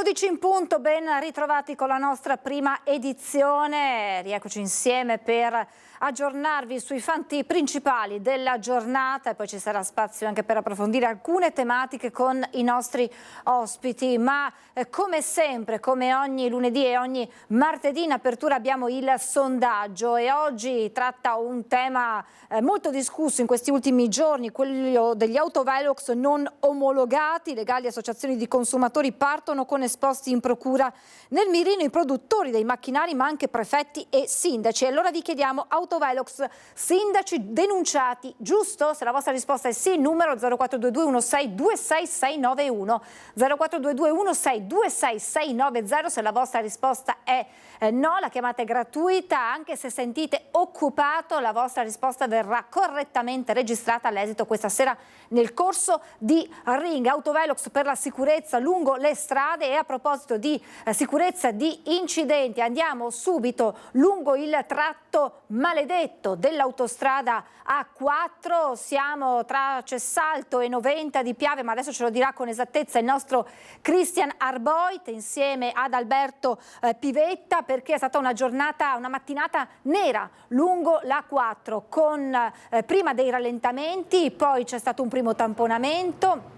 12 in punto, ben ritrovati con la nostra prima edizione. Rieccoci insieme per aggiornarvi sui fatti principali della giornata e poi ci sarà spazio anche per approfondire alcune tematiche con i nostri ospiti. Ma come sempre, come ogni lunedì e ogni martedì in apertura abbiamo il sondaggio e oggi tratta un tema molto discusso in questi ultimi giorni, quello degli autovelox non omologati. Legali associazioni di consumatori partono con esposti in procura. Nel mirino i produttori dei macchinari ma anche prefetti e sindaci. E allora vi chiediamo: autovelox, sindaci denunciati, giusto? Se la vostra risposta è sì, numero 0422 16 26 691, 0422 16 26 690. Se la vostra risposta è no, la chiamata è gratuita. Anche se sentite occupato, la vostra risposta verrà correttamente registrata all'esito questa sera nel corso di Ring. Autovelox per la sicurezza lungo le strade. E a proposito di sicurezza, di incidenti, andiamo subito lungo il tratto maledetto dell'autostrada A4. Siamo tra Cessalto e Noventa di Piave, ma adesso ce lo dirà con esattezza il nostro Christian Arboit insieme ad Alberto Pivetta, perché è stata una mattinata nera lungo l'A4 con prima dei rallentamenti, poi c'è stato un primo tamponamento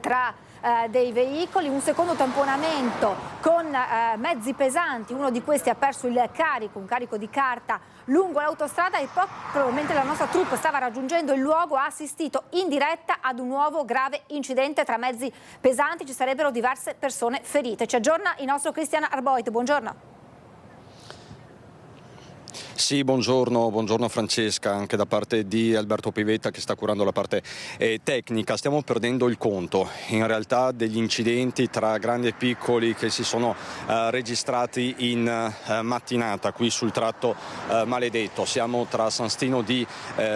tra dei veicoli, un secondo tamponamento con mezzi pesanti. Uno di questi ha perso il carico, un carico di carta lungo l'autostrada, e proprio mentre la nostra troupe stava raggiungendo il luogo ha assistito in diretta ad un nuovo grave incidente tra mezzi pesanti. Ci sarebbero diverse persone ferite. Ci aggiorna il nostro Christian Arboit. Buongiorno. Sì, buongiorno Francesca, anche da parte di Alberto Pivetta che sta curando la parte tecnica. Stiamo perdendo il conto in realtà degli incidenti tra grandi e piccoli che si sono registrati in mattinata qui sul tratto maledetto. Siamo tra San Stino di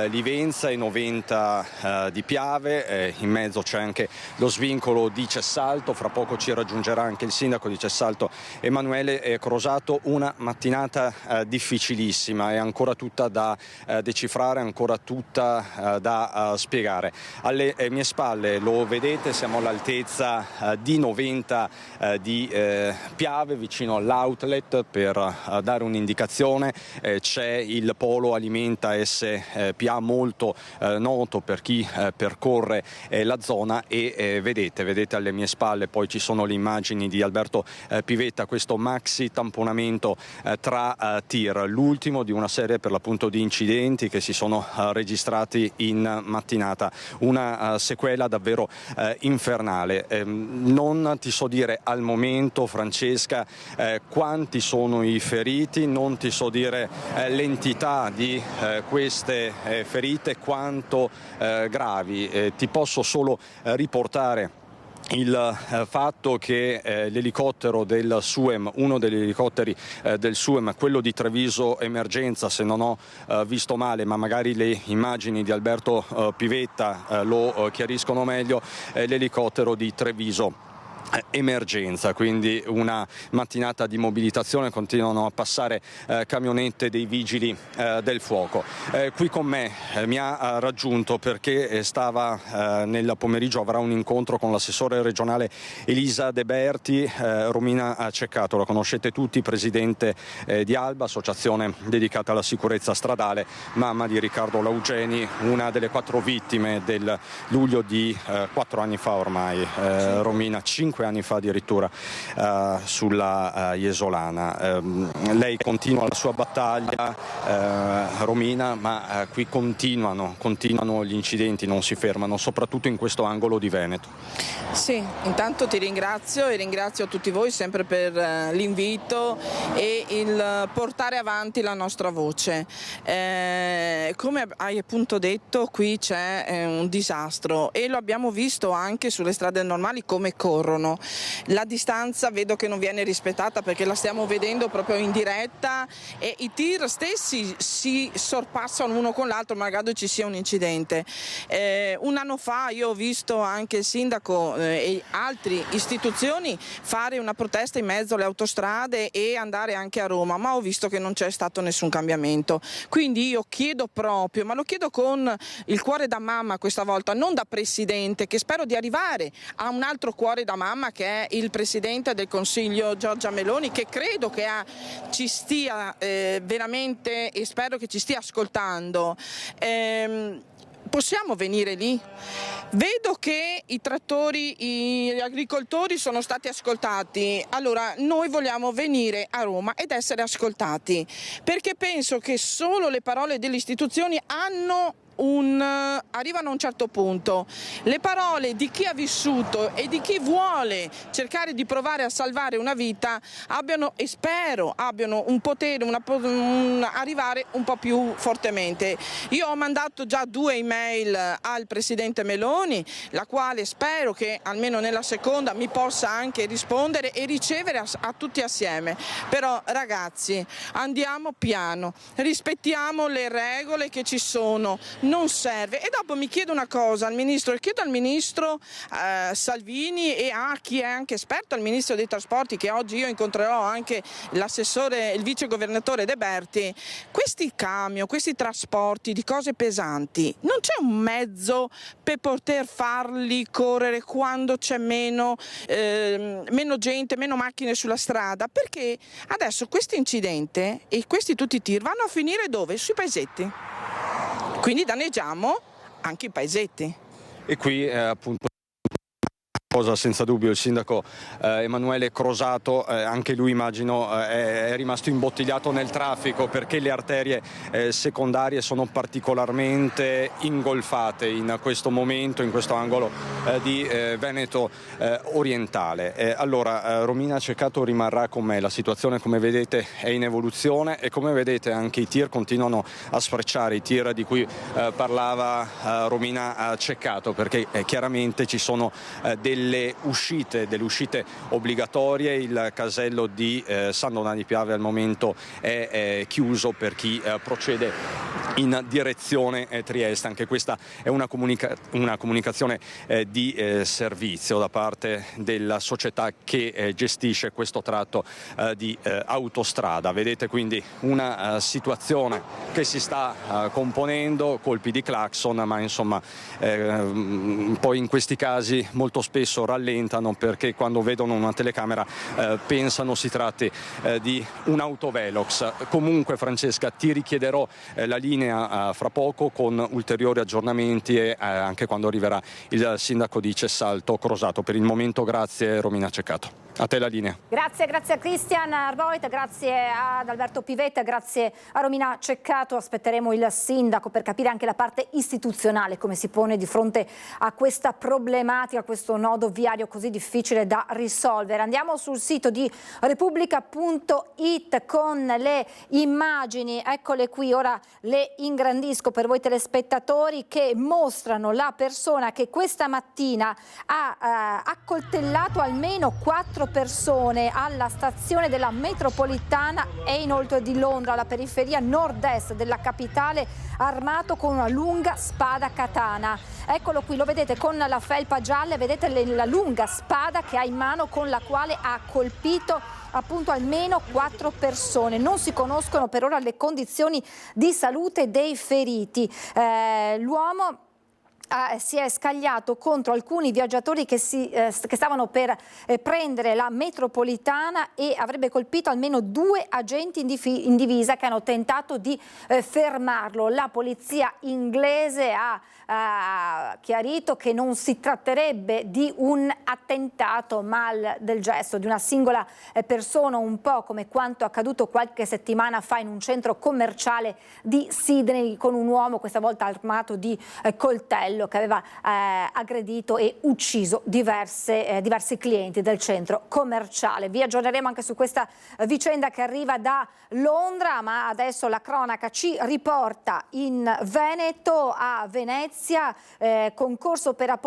Livenza e Noventa di Piave, in mezzo c'è anche lo svincolo di Cessalto, fra poco ci raggiungerà anche il sindaco di Cessalto Emanuele Crosato. Una mattinata difficilissima, è ancora tutta da decifrare, ancora tutta da spiegare. Alle mie spalle lo vedete, siamo all'altezza di Noventa di Piave, vicino all'outlet. Per dare un'indicazione, c'è il polo alimenta SPA, molto noto per chi percorre la zona, e vedete alle mie spalle, poi ci sono le immagini di Alberto Pivetta, questo maxi tamponamento tra tir, l'ultimo di una serie per l'appunto di incidenti che si sono registrati in mattinata. Una sequela davvero infernale. Non ti so dire al momento, Francesca, quanti sono i feriti, non ti so dire l'entità di queste ferite, quanto gravi. Ti posso solo riportare il fatto che l'elicottero del SUEM, uno degli elicotteri del SUEM, quello di Treviso Emergenza, se non ho visto male, ma magari le immagini di Alberto Pivetta lo chiariscono meglio, l'elicottero di Treviso Emergenza. Quindi una mattinata di mobilitazione, continuano a passare camionette dei vigili del fuoco. Qui con me mi ha raggiunto perché stava nel pomeriggio, avrà un incontro con l'assessore regionale Elisa De Berti, Romina Ceccato, la conoscete tutti, presidente di Alba, associazione dedicata alla sicurezza stradale, mamma di Riccardo Laugeni, una delle 4 vittime del luglio di 4 anni fa ormai, Romina, 5 anni fa addirittura, sulla Iesolana. Lei continua la sua battaglia, Romina, ma qui continuano gli incidenti, non si fermano, soprattutto in questo angolo di Veneto. Sì, intanto ti ringrazio e ringrazio tutti voi sempre per l'invito e il portare avanti la nostra voce. Come hai appunto detto, qui c'è un disastro e lo abbiamo visto anche sulle strade normali come corrono. La distanza vedo che non viene rispettata perché la stiamo vedendo proprio in diretta e i tir stessi si sorpassano uno con l'altro malgrado ci sia un incidente. Un anno fa io ho visto anche il sindaco e altre istituzioni fare una protesta in mezzo alle autostrade e andare anche a Roma, ma ho visto che non c'è stato nessun cambiamento. Quindi io chiedo proprio, ma lo chiedo con il cuore da mamma questa volta, non da presidente, che spero di arrivare a un altro cuore da mamma programma, che è il Presidente del Consiglio Giorgia Meloni, che credo che ci stia veramente, e spero che ci stia ascoltando. Possiamo venire lì? Vedo che i trattori, gli agricoltori sono stati ascoltati, allora noi vogliamo venire a Roma ed essere ascoltati, perché penso che solo le parole delle istituzioni arrivano a un certo punto. Le parole di chi ha vissuto e di chi vuole cercare di provare a salvare una vita abbiano, e spero abbiano, un potere, arrivare un po' più fortemente. Io ho mandato già 2 email al Presidente Meloni, la quale spero che almeno nella seconda mi possa anche rispondere e ricevere a tutti assieme. Però ragazzi, andiamo piano, rispettiamo le regole che ci sono. Non serve. E dopo mi chiedo una cosa al Ministro, chiedo al Ministro Salvini e a chi è anche esperto, al Ministro dei Trasporti, che oggi io incontrerò anche l'assessore, il vice governatore De Berti, questi camion, questi trasporti di cose pesanti, non c'è un mezzo per poter farli correre quando c'è meno gente, meno macchine sulla strada? Perché adesso questo incidente e questi tutti i tir vanno a finire dove? Sui paesetti. Quindi danneggiamo anche i paesetti. E qui appunto cosa senza dubbio il sindaco Emanuele Crosato, anche lui immagino è rimasto imbottigliato nel traffico, perché le arterie secondarie sono particolarmente ingolfate in questo momento, in questo angolo di Veneto orientale. Allora Romina Ceccato rimarrà con me, la situazione come vedete è in evoluzione e come vedete anche i tir continuano a sfrecciare, i tir di cui parlava Romina Ceccato, perché chiaramente ci sono delle uscite obbligatorie. Il casello di San Donà di Piave al momento è chiuso per chi procede in direzione Trieste. Anche questa è una comunicazione di servizio da parte della società che gestisce questo tratto di autostrada. Vedete quindi una situazione che si sta componendo, colpi di clacson, ma insomma poi in questi casi molto spesso rallentano, perché quando vedono una telecamera pensano si tratti di un autovelox. Comunque Francesca, ti richiederò la linea fra poco con ulteriori aggiornamenti e anche quando arriverà il sindaco di Cessalto Crosato. Per il momento grazie Romina Ceccato. A te la linea. Grazie a Cristian Arboit, grazie ad Alberto Pivetta, grazie a Romina Ceccato. Aspetteremo il sindaco per capire anche la parte istituzionale, come si pone di fronte a questa problematica, a questo nodo viario così difficile da risolvere. Andiamo sul sito di Repubblica.it con le immagini, eccole qui, ora le ingrandisco per voi telespettatori, che mostrano la persona che questa mattina ha accoltellato almeno 4 persone alla stazione della metropolitana e inoltre di Londra, alla periferia nord-est della capitale, armato con una lunga spada katana. Eccolo qui, lo vedete con la felpa gialla, vedete la lunga spada che ha in mano, con la quale ha colpito appunto almeno 4 persone. Non si conoscono per ora le condizioni di salute dei feriti. L'uomo si è scagliato contro alcuni viaggiatori che stavano per prendere la metropolitana e avrebbe colpito almeno 2 agenti in divisa che hanno tentato di fermarlo. La polizia inglese ha chiarito che non si tratterebbe di un attentato mal del gesto, di una singola persona, un po' come quanto accaduto qualche settimana fa in un centro commerciale di Sydney, con un uomo questa volta armato di coltello che aveva aggredito e ucciso diversi clienti del centro commerciale. Vi aggiorneremo anche su questa vicenda che arriva da Londra, ma adesso la cronaca ci riporta in Veneto, a Venezia. Concorso per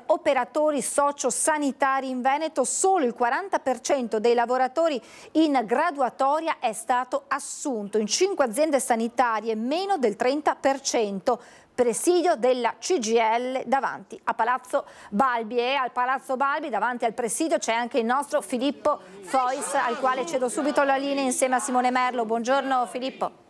operatori sociosanitari in Veneto. Solo il 40% dei lavoratori in graduatoria è stato assunto. In 5 aziende sanitarie meno del 30%. Presidio della CGIL davanti a Palazzo Balbi, e al Palazzo Balbi davanti al presidio c'è anche il nostro Filippo Fois, al quale cedo subito la linea insieme a Simone Merlo. Buongiorno Filippo.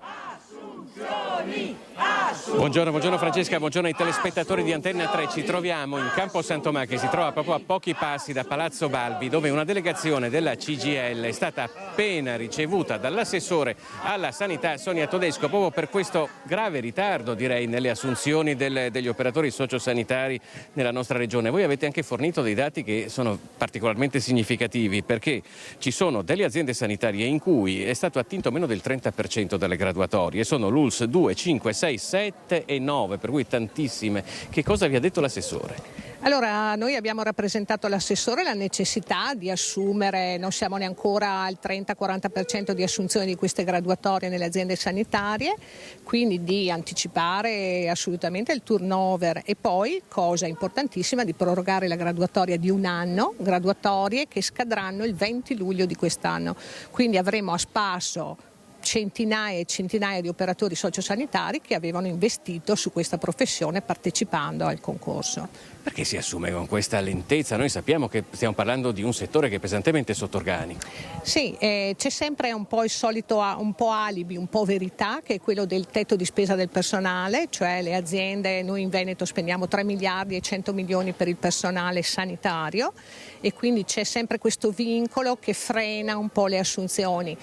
Buongiorno Francesca, buongiorno ai telespettatori di Antenna 3. Ci troviamo in Campo San Tomà, che si trova proprio a pochi passi da Palazzo Balbi, dove una delegazione della CGIL è stata appena ricevuta dall'assessore alla sanità Sonia Todesco, proprio per questo grave ritardo, direi, nelle assunzioni degli operatori sociosanitari nella nostra regione. Voi avete anche fornito dei dati che sono particolarmente significativi, perché ci sono delle aziende sanitarie in cui è stato attinto meno del 30% delle graduatorie, sono l'ULSS 2, 5, 6, 7 e 9, per cui tantissime. Che cosa vi ha detto l'assessore? Allora, noi abbiamo rappresentato all'assessore la necessità di assumere, non siamo neanche ancora al 30-40% di assunzione di queste graduatorie nelle aziende sanitarie, quindi di anticipare assolutamente il turnover e poi, cosa importantissima, di prorogare la graduatoria di un anno, graduatorie che scadranno il 20 luglio di quest'anno. Quindi avremo a spasso centinaia e centinaia di operatori sociosanitari che avevano investito su questa professione partecipando al concorso. Perché si assume con questa lentezza? Noi sappiamo che stiamo parlando di un settore che è pesantemente sotto organico. Sì, c'è sempre un po' il solito un po' alibi, un po' verità, che è quello del tetto di spesa del personale, cioè le aziende, noi in Veneto spendiamo 3 miliardi e 100 milioni per il personale sanitario e quindi c'è sempre questo vincolo che frena un po' le assunzioni.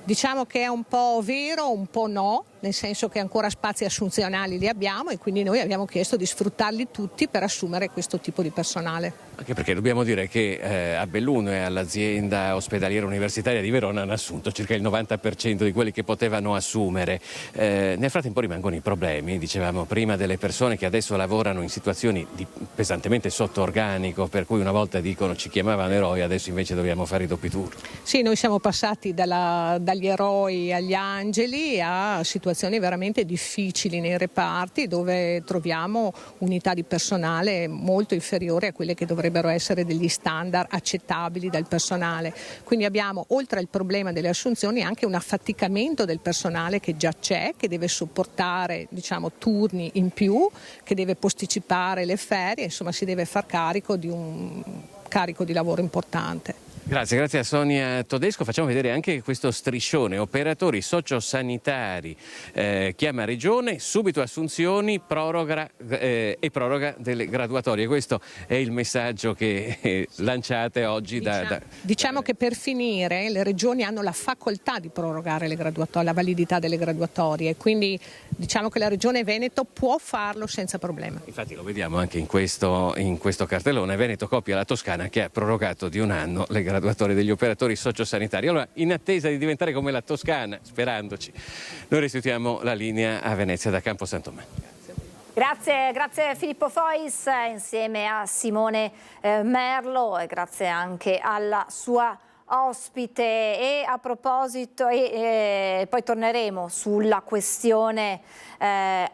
Diciamo che è un po' vero, un po' no, nel senso che ancora spazi assunzionali li abbiamo e quindi noi abbiamo chiesto di sfruttarli tutti per assumere questo tipo di personale. Anche perché dobbiamo dire che a Belluno e all'azienda ospedaliera universitaria di Verona hanno assunto circa il 90% di quelli che potevano assumere. Nel frattempo rimangono i problemi, dicevamo prima, delle persone che adesso lavorano in situazioni pesantemente sotto organico, per cui una volta dicono ci chiamavano eroi, adesso invece dobbiamo fare i doppi turni. Sì, noi siamo passati dagli eroi agli angeli a situazioni veramente difficili nei reparti dove troviamo unità di personale molto inferiori a quelle che dovrebbero essere degli standard accettabili dal personale. Quindi abbiamo, oltre al problema delle assunzioni, anche un affaticamento del personale che già c'è, che deve sopportare, diciamo, turni in più, che deve posticipare le ferie, insomma si deve far carico di un carico di lavoro importante. Grazie a Sonia Todesco. Facciamo vedere anche questo striscione: operatori sociosanitari, chiama regione, subito assunzioni, proroga delle graduatorie. Questo è il messaggio che lanciate oggi. Diciamo che per finire le regioni hanno la facoltà di prorogare le graduatorie, la validità delle graduatorie, quindi diciamo che la regione Veneto può farlo senza problema. Infatti lo vediamo anche in questo cartellone: Veneto copia la Toscana, che ha prorogato di un anno le graduatorie degli operatori sociosanitari. Allora, in attesa di diventare come la Toscana, sperandoci, noi restituiamo la linea a Venezia da Campo San Tomà. Grazie Filippo Fois insieme a Simone Merlo e grazie anche alla sua ospite. E a proposito, poi torneremo sulla questione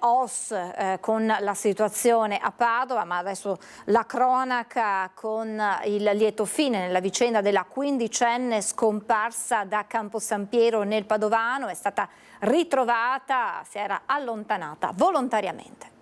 OS con la situazione a Padova, ma adesso la cronaca con il lieto fine nella vicenda della quindicenne scomparsa da Campo San Piero nel Padovano. È stata ritrovata, si era allontanata volontariamente.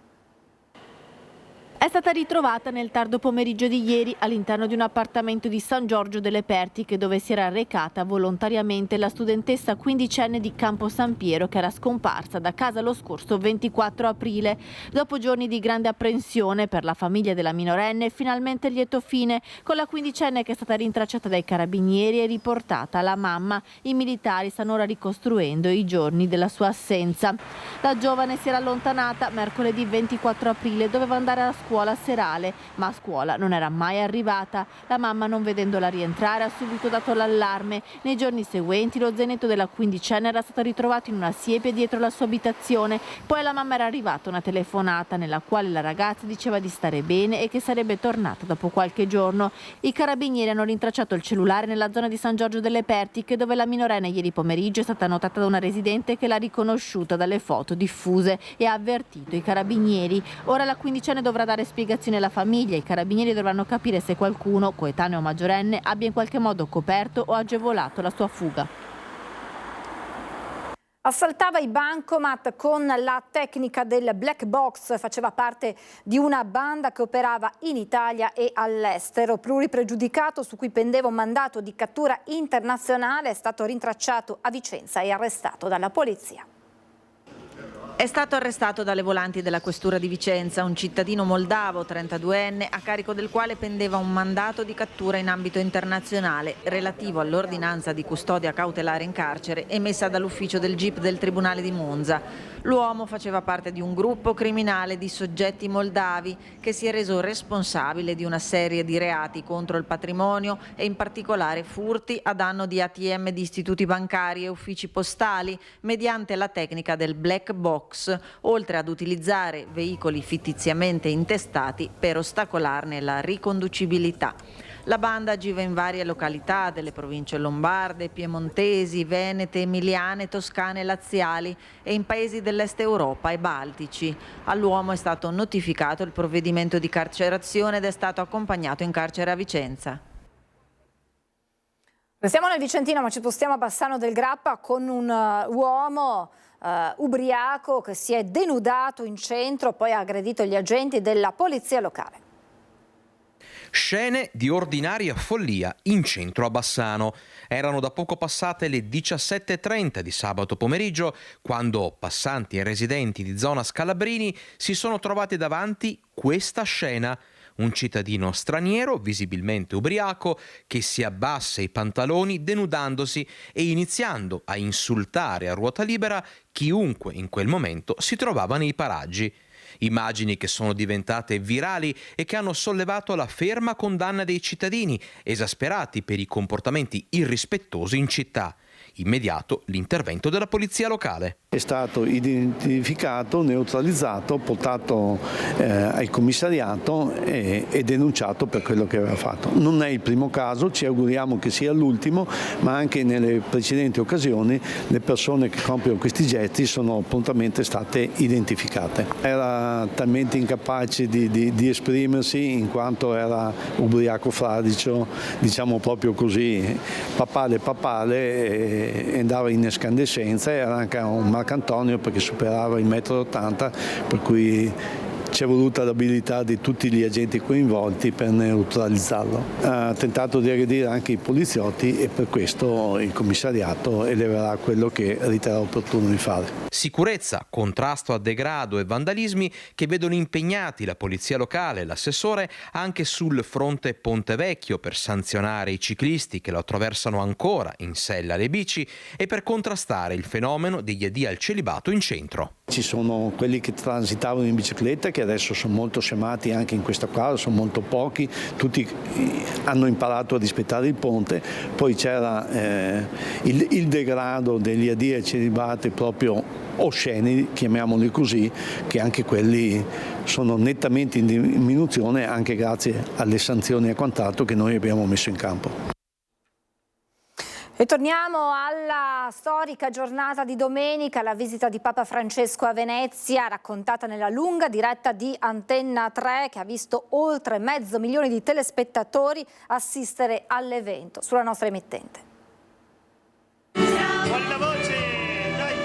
È stata ritrovata nel tardo pomeriggio di ieri all'interno di un appartamento di San Giorgio delle Pertiche, dove si era recata volontariamente la studentessa quindicenne di Campo San Piero, che era scomparsa da casa lo scorso 24 aprile. Dopo giorni di grande apprensione per la famiglia della minorenne, finalmente lieto fine, con la quindicenne che è stata rintracciata dai carabinieri e riportata alla mamma. I militari stanno ora ricostruendo i giorni della sua assenza. La giovane si era allontanata mercoledì 24 aprile, doveva andare a scuola serale, ma a scuola non era mai arrivata. La mamma, non vedendola rientrare, ha subito dato l'allarme. Nei giorni seguenti lo zainetto della quindicenne era stato ritrovato in una siepe dietro la sua abitazione. Poi alla mamma era arrivata una telefonata nella quale la ragazza diceva di stare bene e che sarebbe tornata dopo qualche giorno. I carabinieri hanno rintracciato il cellulare nella zona di San Giorgio delle Pertiche, dove la minorenne ieri pomeriggio è stata notata da una residente che l'ha riconosciuta dalle foto diffuse e ha avvertito i carabinieri. Ora la quindicenne dovrà dare spiegazioni alla famiglia. I carabinieri dovranno capire se qualcuno, coetaneo o maggiorenne, abbia in qualche modo coperto o agevolato la sua fuga. Assaltava i bancomat con la tecnica del black box, faceva parte di una banda che operava in Italia e all'estero. Pluripregiudicato su cui pendeva un mandato di cattura internazionale è stato rintracciato a Vicenza e arrestato dalla polizia. È stato arrestato dalle volanti della questura di Vicenza un cittadino moldavo, 32enne, a carico del quale pendeva un mandato di cattura in ambito internazionale relativo all'ordinanza di custodia cautelare in carcere emessa dall'ufficio del GIP del Tribunale di Monza. L'uomo faceva parte di un gruppo criminale di soggetti moldavi che si è reso responsabile di una serie di reati contro il patrimonio e in particolare furti a danno di ATM di istituti bancari e uffici postali mediante la tecnica del black box, oltre ad utilizzare veicoli fittiziamente intestati per ostacolarne la riconducibilità. La banda agiva in varie località delle province lombarde, piemontesi, venete, emiliane, toscane e laziali e in paesi dell'est Europa e baltici. All'uomo è stato notificato il provvedimento di carcerazione ed è stato accompagnato in carcere a Vicenza. Restiamo nel Vicentino, ma ci spostiamo a Bassano del Grappa con un uomo ubriaco che si è denudato in centro, poi ha aggredito gli agenti della polizia locale. Scene di ordinaria follia in centro a Bassano. Erano da poco passate le 17:30 di sabato pomeriggio quando passanti e residenti di zona Scalabrini si sono trovati davanti questa scena. Un cittadino straniero, visibilmente ubriaco, che si abbassa i pantaloni denudandosi e iniziando a insultare a ruota libera chiunque in quel momento si trovava nei paraggi. Immagini che sono diventate virali e che hanno sollevato la ferma condanna dei cittadini, esasperati per i comportamenti irrispettosi in città. Immediato l'intervento della polizia locale. È stato identificato, neutralizzato, portato al commissariato e denunciato per quello che aveva fatto. Non è il primo caso, ci auguriamo che sia l'ultimo, ma anche nelle precedenti occasioni le persone che compiono questi gesti sono prontamente state identificate. Era talmente incapace di esprimersi in quanto era ubriaco fradicio, diciamo proprio così, papale, e andava in escandescenza. Era anche un Marcantonio perché superava i 1,80 m, per cui c'è voluta l'abilità di tutti gli agenti coinvolti per neutralizzarlo. Ha tentato di aggredire anche i poliziotti e per questo il commissariato eleverà quello che riterrà opportuno di fare. Sicurezza, contrasto a degrado e vandalismi che vedono impegnati la polizia locale e l'assessore anche sul fronte Ponte Vecchio per sanzionare i ciclisti che lo attraversano ancora in sella alle bici e per contrastare il fenomeno degli addii al celibato in centro. Ci sono quelli che transitavano in bicicletta che adesso sono molto scemati anche in questa quadra, sono molto pochi, tutti hanno imparato a rispettare il ponte. Poi c'era il degrado degli addii al celibato proprio osceni, chiamiamoli così, che anche quelli sono nettamente in diminuzione anche grazie alle sanzioni e quant'altro che noi abbiamo messo in campo. E torniamo alla storica giornata di domenica, la visita di Papa Francesco a Venezia, raccontata nella lunga diretta di Antenna 3, che ha visto oltre 500.000 di telespettatori assistere all'evento sulla nostra emittente. Con la voce, dai!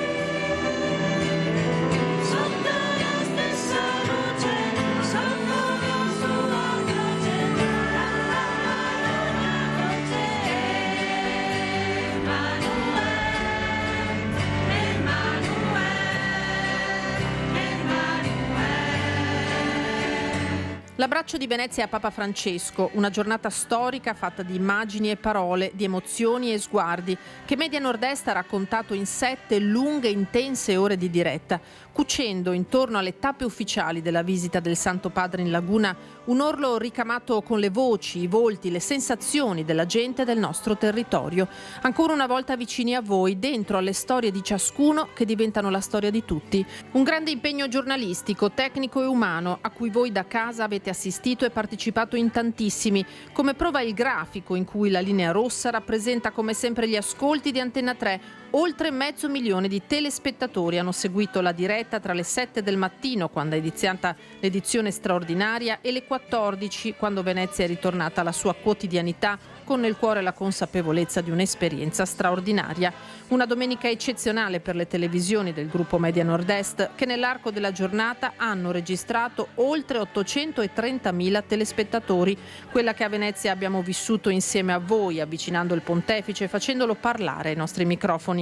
L'abbraccio di Venezia a Papa Francesco, una giornata storica fatta di immagini e parole, di emozioni e sguardi, che Media Nord-Est ha raccontato in 7 lunghe e intense ore di diretta, cucendo intorno alle tappe ufficiali della visita del Santo Padre in Laguna un orlo ricamato con le voci, i volti, le sensazioni della gente del nostro territorio. Ancora una volta vicini a voi, dentro alle storie di ciascuno che diventano la storia di tutti. Un grande impegno giornalistico, tecnico e umano a cui voi da casa avete assistito e partecipato in tantissimi, come prova il grafico in cui la linea rossa rappresenta come sempre gli ascolti di Antenna 3. Oltre 500.000 di telespettatori hanno seguito la diretta tra le 7 del mattino, quando è iniziata l'edizione straordinaria, e le 14, quando Venezia è ritornata alla sua quotidianità, con nel cuore la consapevolezza di un'esperienza straordinaria. Una domenica eccezionale per le televisioni del gruppo Media Nord-Est, che nell'arco della giornata hanno registrato oltre 830.000 telespettatori, quella che a Venezia abbiamo vissuto insieme a voi, avvicinando il pontefice e facendolo parlare ai nostri microfoni.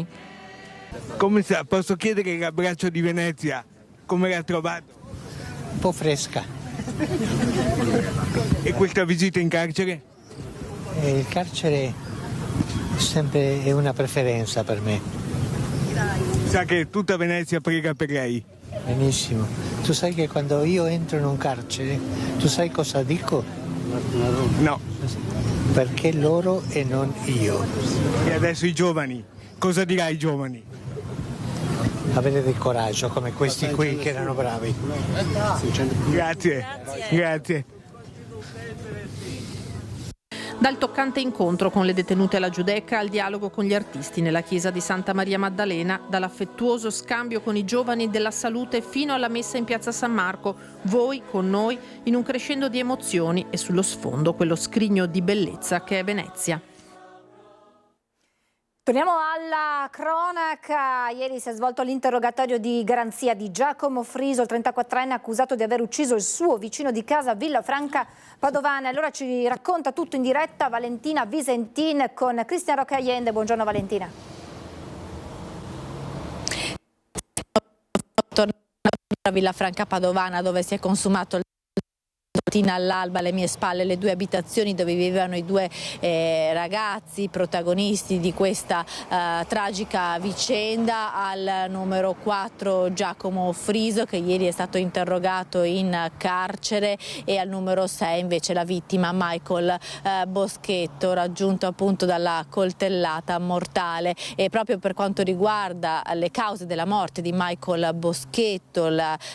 Come sta? Posso chiedere l'abbraccio di Venezia? Come l'ha trovato? Un po' fresca. E questa visita in carcere? Il carcere sempre è una preferenza per me. Sa che tutta Venezia prega per lei? Benissimo. Tu sai che quando io entro in un carcere, tu sai cosa dico? No. Perché loro e non io. E adesso i giovani? Cosa dirà ai giovani? Avere del coraggio come questi qui che erano bravi. Grazie. Grazie. Dal toccante incontro con le detenute alla Giudecca al dialogo con gli artisti nella chiesa di Santa Maria Maddalena, dall'affettuoso scambio con i giovani della salute fino alla messa in piazza San Marco, voi con noi in un crescendo di emozioni e sullo sfondo quello scrigno di bellezza che è Venezia. Torniamo alla cronaca. Ieri si è svolto l'interrogatorio di garanzia di Giacomo Friso, il 34enne accusato di aver ucciso il suo vicino di casa a Villafranca Padovana. Allora ci racconta tutto in diretta Valentina Visentin con Cristian Roque Allende. Buongiorno Valentina. A Villafranca Padovana, dove si è consumato il all'alba alle mie spalle le due abitazioni dove vivevano i due ragazzi protagonisti di questa tragica vicenda. Al numero 4 Giacomo Friso, che ieri è stato interrogato in carcere, e al numero 6 invece la vittima Michael Boschetto, raggiunto appunto dalla coltellata mortale. E proprio per quanto riguarda le cause della morte di Michael Boschetto,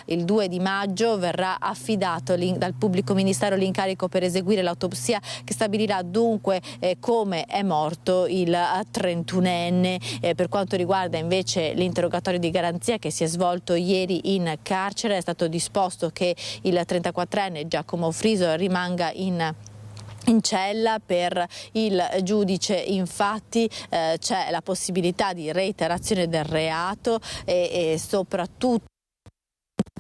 il 2 di maggio verrà affidato dal pubblico ministero l'incarico per eseguire l'autopsia che stabilirà dunque come è morto il 31enne. Per quanto riguarda invece l'interrogatorio di garanzia che si è svolto ieri in carcere, è stato disposto che il 34enne Giacomo Friso rimanga in cella. Per il giudice infatti c'è la possibilità di reiterazione del reato e soprattutto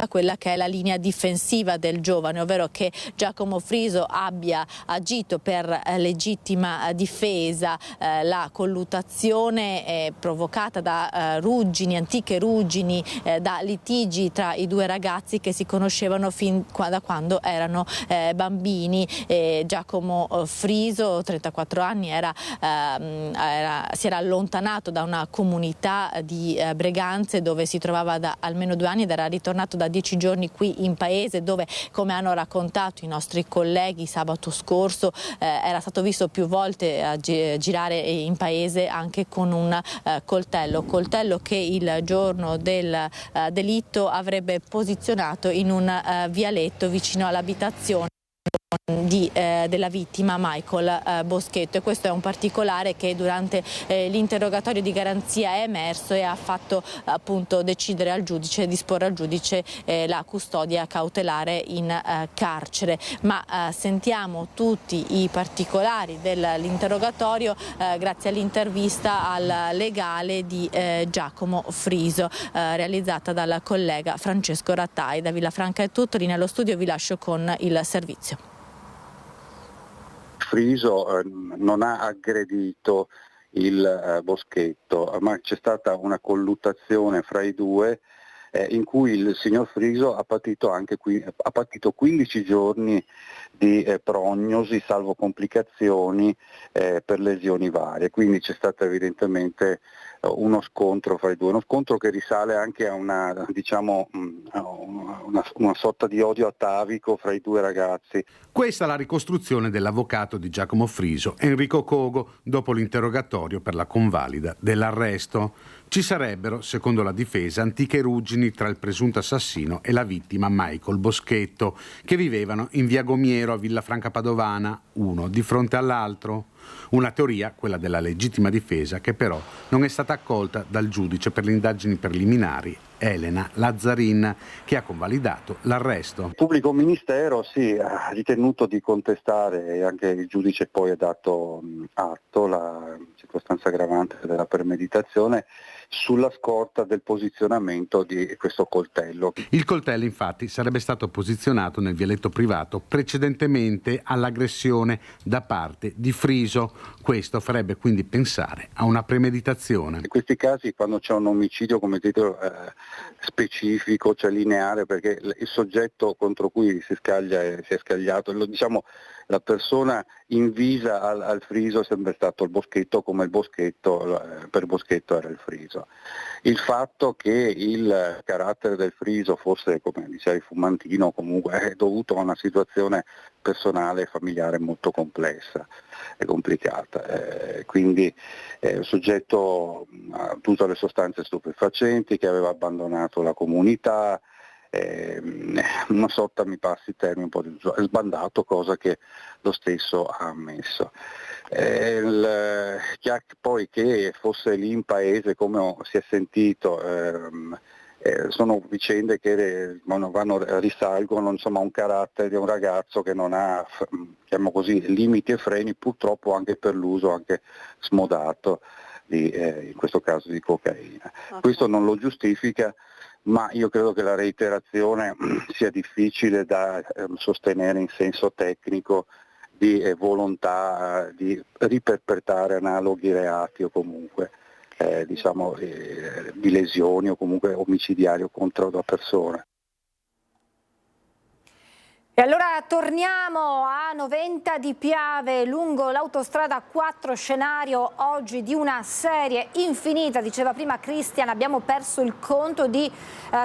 quella che è la linea difensiva del giovane, ovvero che Giacomo Friso abbia agito per legittima difesa. La colluttazione provocata da ruggini, antiche ruggini, da litigi tra i due ragazzi che si conoscevano fin da quando erano bambini. Giacomo Friso, 34 anni, si era allontanato da una comunità di Breganze dove si trovava da almeno 2 anni ed era ritornato da 10 giorni qui in paese, dove, come hanno raccontato i nostri colleghi sabato scorso, era stato visto più volte girare in paese anche con un coltello che il giorno del delitto avrebbe posizionato in un vialetto vicino all'abitazione della vittima Michael Boschetto. E questo è un particolare che durante l'interrogatorio di garanzia è emerso e ha fatto appunto disporre al giudice la custodia cautelare in carcere. Ma sentiamo tutti i particolari dell'interrogatorio grazie all'intervista al legale di Giacomo Friso realizzata dal collega Francesco Rattai. Da Villafranca è tutto, lì nello studio vi lascio con il servizio. Friso non ha aggredito il Boschetto, ma c'è stata una colluttazione fra i due in cui il signor Friso ha patito 15 giorni di prognosi salvo complicazioni per lesioni varie, quindi c'è stato evidentemente uno scontro fra i due, uno scontro che risale anche a una sorta di odio atavico fra i due ragazzi. Questa è la ricostruzione dell'avvocato di Giacomo Friso, Enrico Cogo, dopo l'interrogatorio per la convalida dell'arresto. Ci sarebbero, secondo la difesa, antiche ruggini tra il presunto assassino e la vittima Michael Boschetto, che vivevano in via Gomiero a Villafranca Padovana, uno di fronte all'altro. Una teoria, quella della legittima difesa, che però non è stata accolta dal giudice per le indagini preliminari, Elena Lazzarin, che ha convalidato l'arresto. Il pubblico ministero ha ritenuto di contestare, e anche il giudice poi ha dato atto, la circostanza aggravante della premeditazione. sulla scorta del posizionamento di questo coltello. Il coltello infatti sarebbe stato posizionato nel vialetto privato precedentemente all'aggressione da parte di Friso. Questo farebbe quindi pensare a una premeditazione. In questi casi, quando c'è un omicidio, come detto, specifico, cioè lineare, perché il soggetto contro cui si è scagliato, la persona invisa al Friso è sempre stato il Boschetto, come il Boschetto, per il Boschetto era il Friso. Il fatto che il carattere del Friso fosse, come diceva Fumantino, comunque è dovuto a una situazione personale e familiare molto complessa e complicata, quindi il soggetto ha tutte le sostanze stupefacenti, che aveva abbandonato la comunità, una sorta, mi passi il termine, un po' di sbandato, cosa che lo stesso ha ammesso. Poi che fosse lì in paese, come si è sentito, sono vicende che risalgono a un carattere di un ragazzo che non ha, diciamo così, limiti e freni, purtroppo anche per l'uso anche smodato in questo caso di cocaina. Okay. Questo non lo giustifica, ma io credo che la reiterazione sia difficile da sostenere in senso tecnico di volontà di riperpetrare analoghi reati o comunque di lesioni o comunque omicidiario contro la persona. E allora torniamo a Noventa di Piave, lungo l'autostrada 4, scenario oggi di una serie infinita, diceva prima Cristian, abbiamo perso il conto di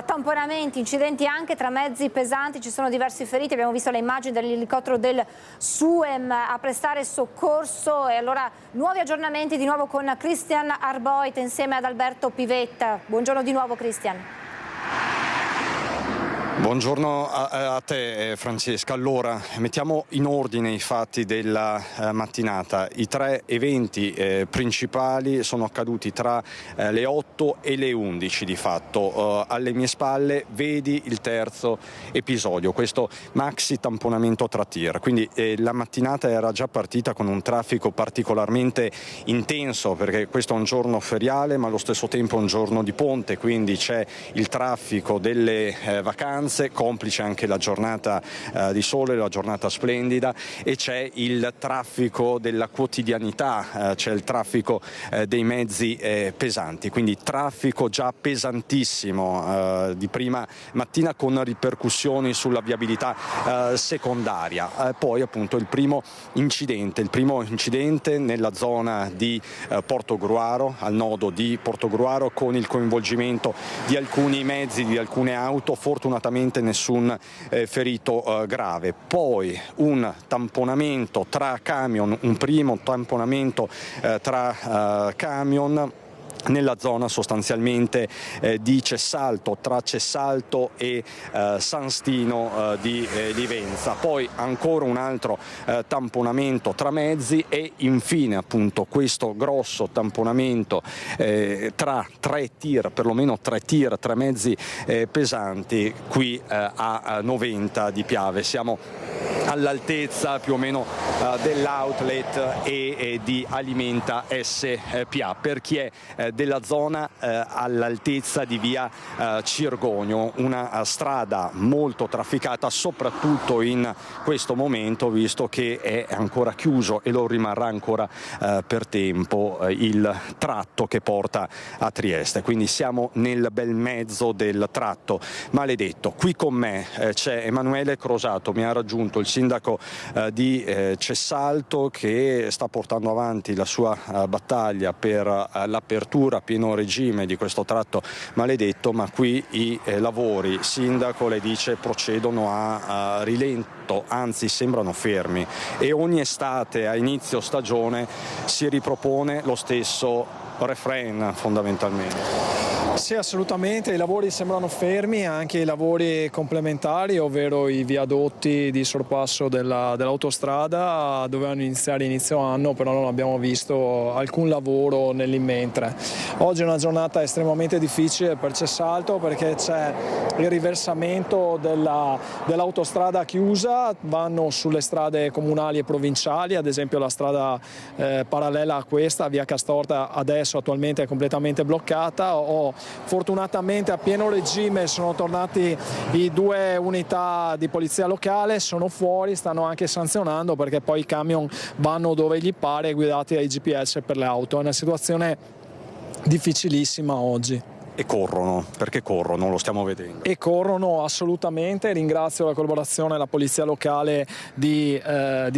tamponamenti, incidenti anche tra mezzi pesanti, ci sono diversi feriti, abbiamo visto le immagini dell'elicottero del SUEM a prestare soccorso. E allora nuovi aggiornamenti di nuovo con Cristian Arboit insieme ad Alberto Pivetta. Buongiorno di nuovo Cristian. Buongiorno a te Francesca. Allora, mettiamo in ordine i fatti della mattinata. I 3 eventi principali sono accaduti tra le 8 e le 11 di fatto. Alle mie spalle vedi il terzo episodio, questo maxi tamponamento tra tir. Quindi la mattinata era già partita con un traffico particolarmente intenso, perché questo è un giorno feriale ma allo stesso tempo un giorno di ponte, quindi c'è il traffico delle vacanze, complice anche la giornata di sole, la giornata splendida, e c'è il traffico della quotidianità, c'è il traffico dei mezzi pesanti, quindi traffico già pesantissimo di prima mattina con ripercussioni sulla viabilità secondaria. Poi appunto il primo incidente nella zona di Portogruaro, al nodo di Portogruaro, con il coinvolgimento di alcuni mezzi, di alcune auto, fortunatamente nessun ferito grave. Poi un tamponamento tra camion, un primo tamponamento tra camion nella zona sostanzialmente di Cessalto, tra Cessalto e San Stino di Livenza. Poi ancora un altro tamponamento tra mezzi e infine appunto questo grosso tamponamento tra 3 tir, perlomeno 3 tir, 3 mezzi pesanti qui a Noventa di Piave. Siamo all'altezza più o meno dell'outlet e di Alimenta SPA. Per chi è della zona, all'altezza di via Cirgonio, una strada molto trafficata soprattutto in questo momento, visto che è ancora chiuso e lo rimarrà ancora per tempo il tratto che porta a Trieste. Quindi siamo nel bel mezzo del tratto maledetto. Qui con me c'è Emanuele Crosato, mi ha raggiunto il sindaco di Cessalto, che sta portando avanti la sua battaglia per l'apertura a pieno regime di questo tratto maledetto, ma qui i lavori, sindaco le dice, procedono a rilento, anzi sembrano fermi, e ogni estate a inizio stagione si ripropone lo stesso refrain fondamentalmente. Sì, assolutamente, i lavori sembrano fermi, anche i lavori complementari, ovvero i viadotti di sorpasso dell'autostrada dovevano iniziare inizio anno, però non abbiamo visto alcun lavoro nell'immentre. Oggi è una giornata estremamente difficile per Cessalto perché c'è il riversamento dell'autostrada chiusa, vanno sulle strade comunali e provinciali, ad esempio la strada parallela a questa, via Castorta, adesso attualmente è completamente bloccata. Fortunatamente a pieno regime sono tornati i 2 unità di polizia locale, sono fuori, stanno anche sanzionando perché poi i camion vanno dove gli pare, guidati dai GPS per le auto. È una situazione difficilissima oggi. E corrono, perché corrono, lo stiamo vedendo. E corrono assolutamente, ringrazio la collaborazione della polizia locale di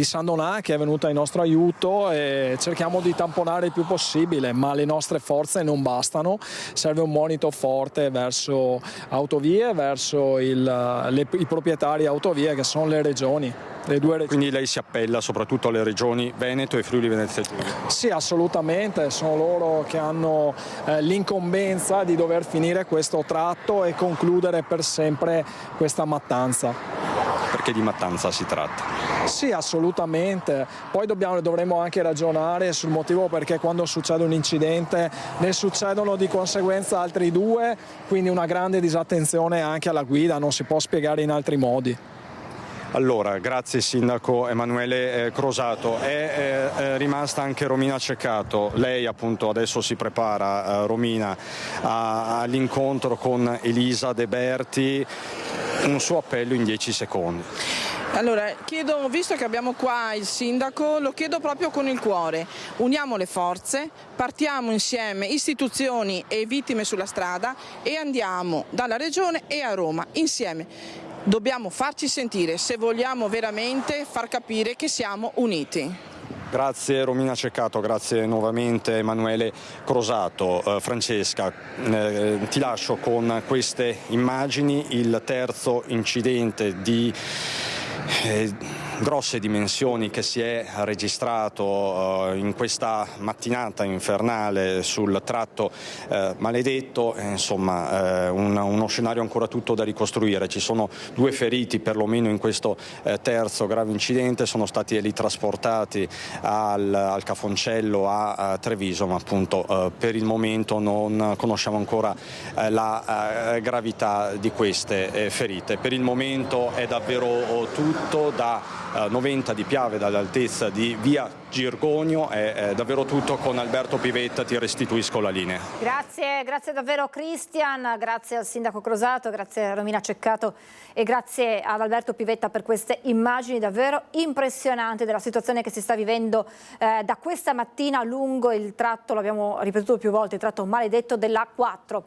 San Donà che è venuta in nostro aiuto e cerchiamo di tamponare il più possibile, ma le nostre forze non bastano, serve un monito forte verso autovie, verso i proprietari autovie che sono le regioni. Le 2 regioni. Quindi lei si appella soprattutto alle regioni Veneto e Friuli Venezia Giulia? Sì, assolutamente, sono loro che hanno l'incombenza di dover finire questo tratto e concludere per sempre questa mattanza. Perché di mattanza si tratta? Sì, assolutamente. Poi dovremo anche ragionare sul motivo perché quando succede un incidente ne succedono di conseguenza altri 2, quindi una grande disattenzione anche alla guida, non si può spiegare in altri modi. Allora, grazie Sindaco Emanuele Crosato. È rimasta anche Romina Ceccato. Lei appunto adesso si prepara, Romina, all'incontro con Elisa De Berti. Un suo appello in 10 secondi. Allora, chiedo, visto che abbiamo qua il sindaco, lo chiedo proprio con il cuore. Uniamo le forze, partiamo insieme, istituzioni e vittime sulla strada, e andiamo dalla Regione e a Roma insieme. Dobbiamo farci sentire se vogliamo veramente far capire che siamo uniti. Grazie Romina Ceccato, grazie nuovamente Emanuele Crosato. Francesca, ti lascio con queste immagini, il terzo incidente di grosse dimensioni che si è registrato in questa mattinata infernale sul tratto maledetto, insomma uno scenario ancora tutto da ricostruire. Ci sono 2 feriti perlomeno in questo terzo grave incidente, sono stati trasportati al Cafoncello a Treviso, ma appunto per il momento non conosciamo ancora la gravità di queste ferite. Per il momento è davvero tutto da Noventa di Piave, dall'altezza di via Girgonio. È davvero tutto. Con Alberto Pivetta ti restituisco la linea. Grazie davvero Cristian, grazie al sindaco Crosato, grazie a Romina Ceccato e grazie ad Alberto Pivetta per queste immagini davvero impressionanti della situazione che si sta vivendo da questa mattina lungo il tratto, l'abbiamo ripetuto più volte, il tratto maledetto della A4.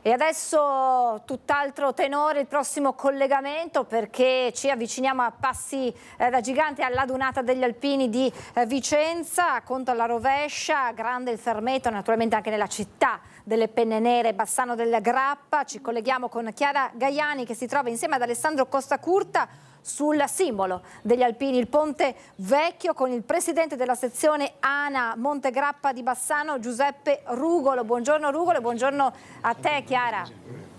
E adesso tutt'altro tenore il prossimo collegamento, perché ci avviciniamo a passi da giganti alla Dunata degli Alpini di Vicenza, conto alla rovescia, grande il fermento naturalmente anche nella città delle Penne Nere, Bassano del Grappa. Ci colleghiamo con Chiara Gaiani che si trova insieme ad Alessandro Costacurta sul simbolo degli Alpini, il Ponte Vecchio, con il presidente della sezione ANA Monte Grappa di Bassano, Giuseppe Rugolo. Buongiorno Rugolo e buongiorno a te Chiara.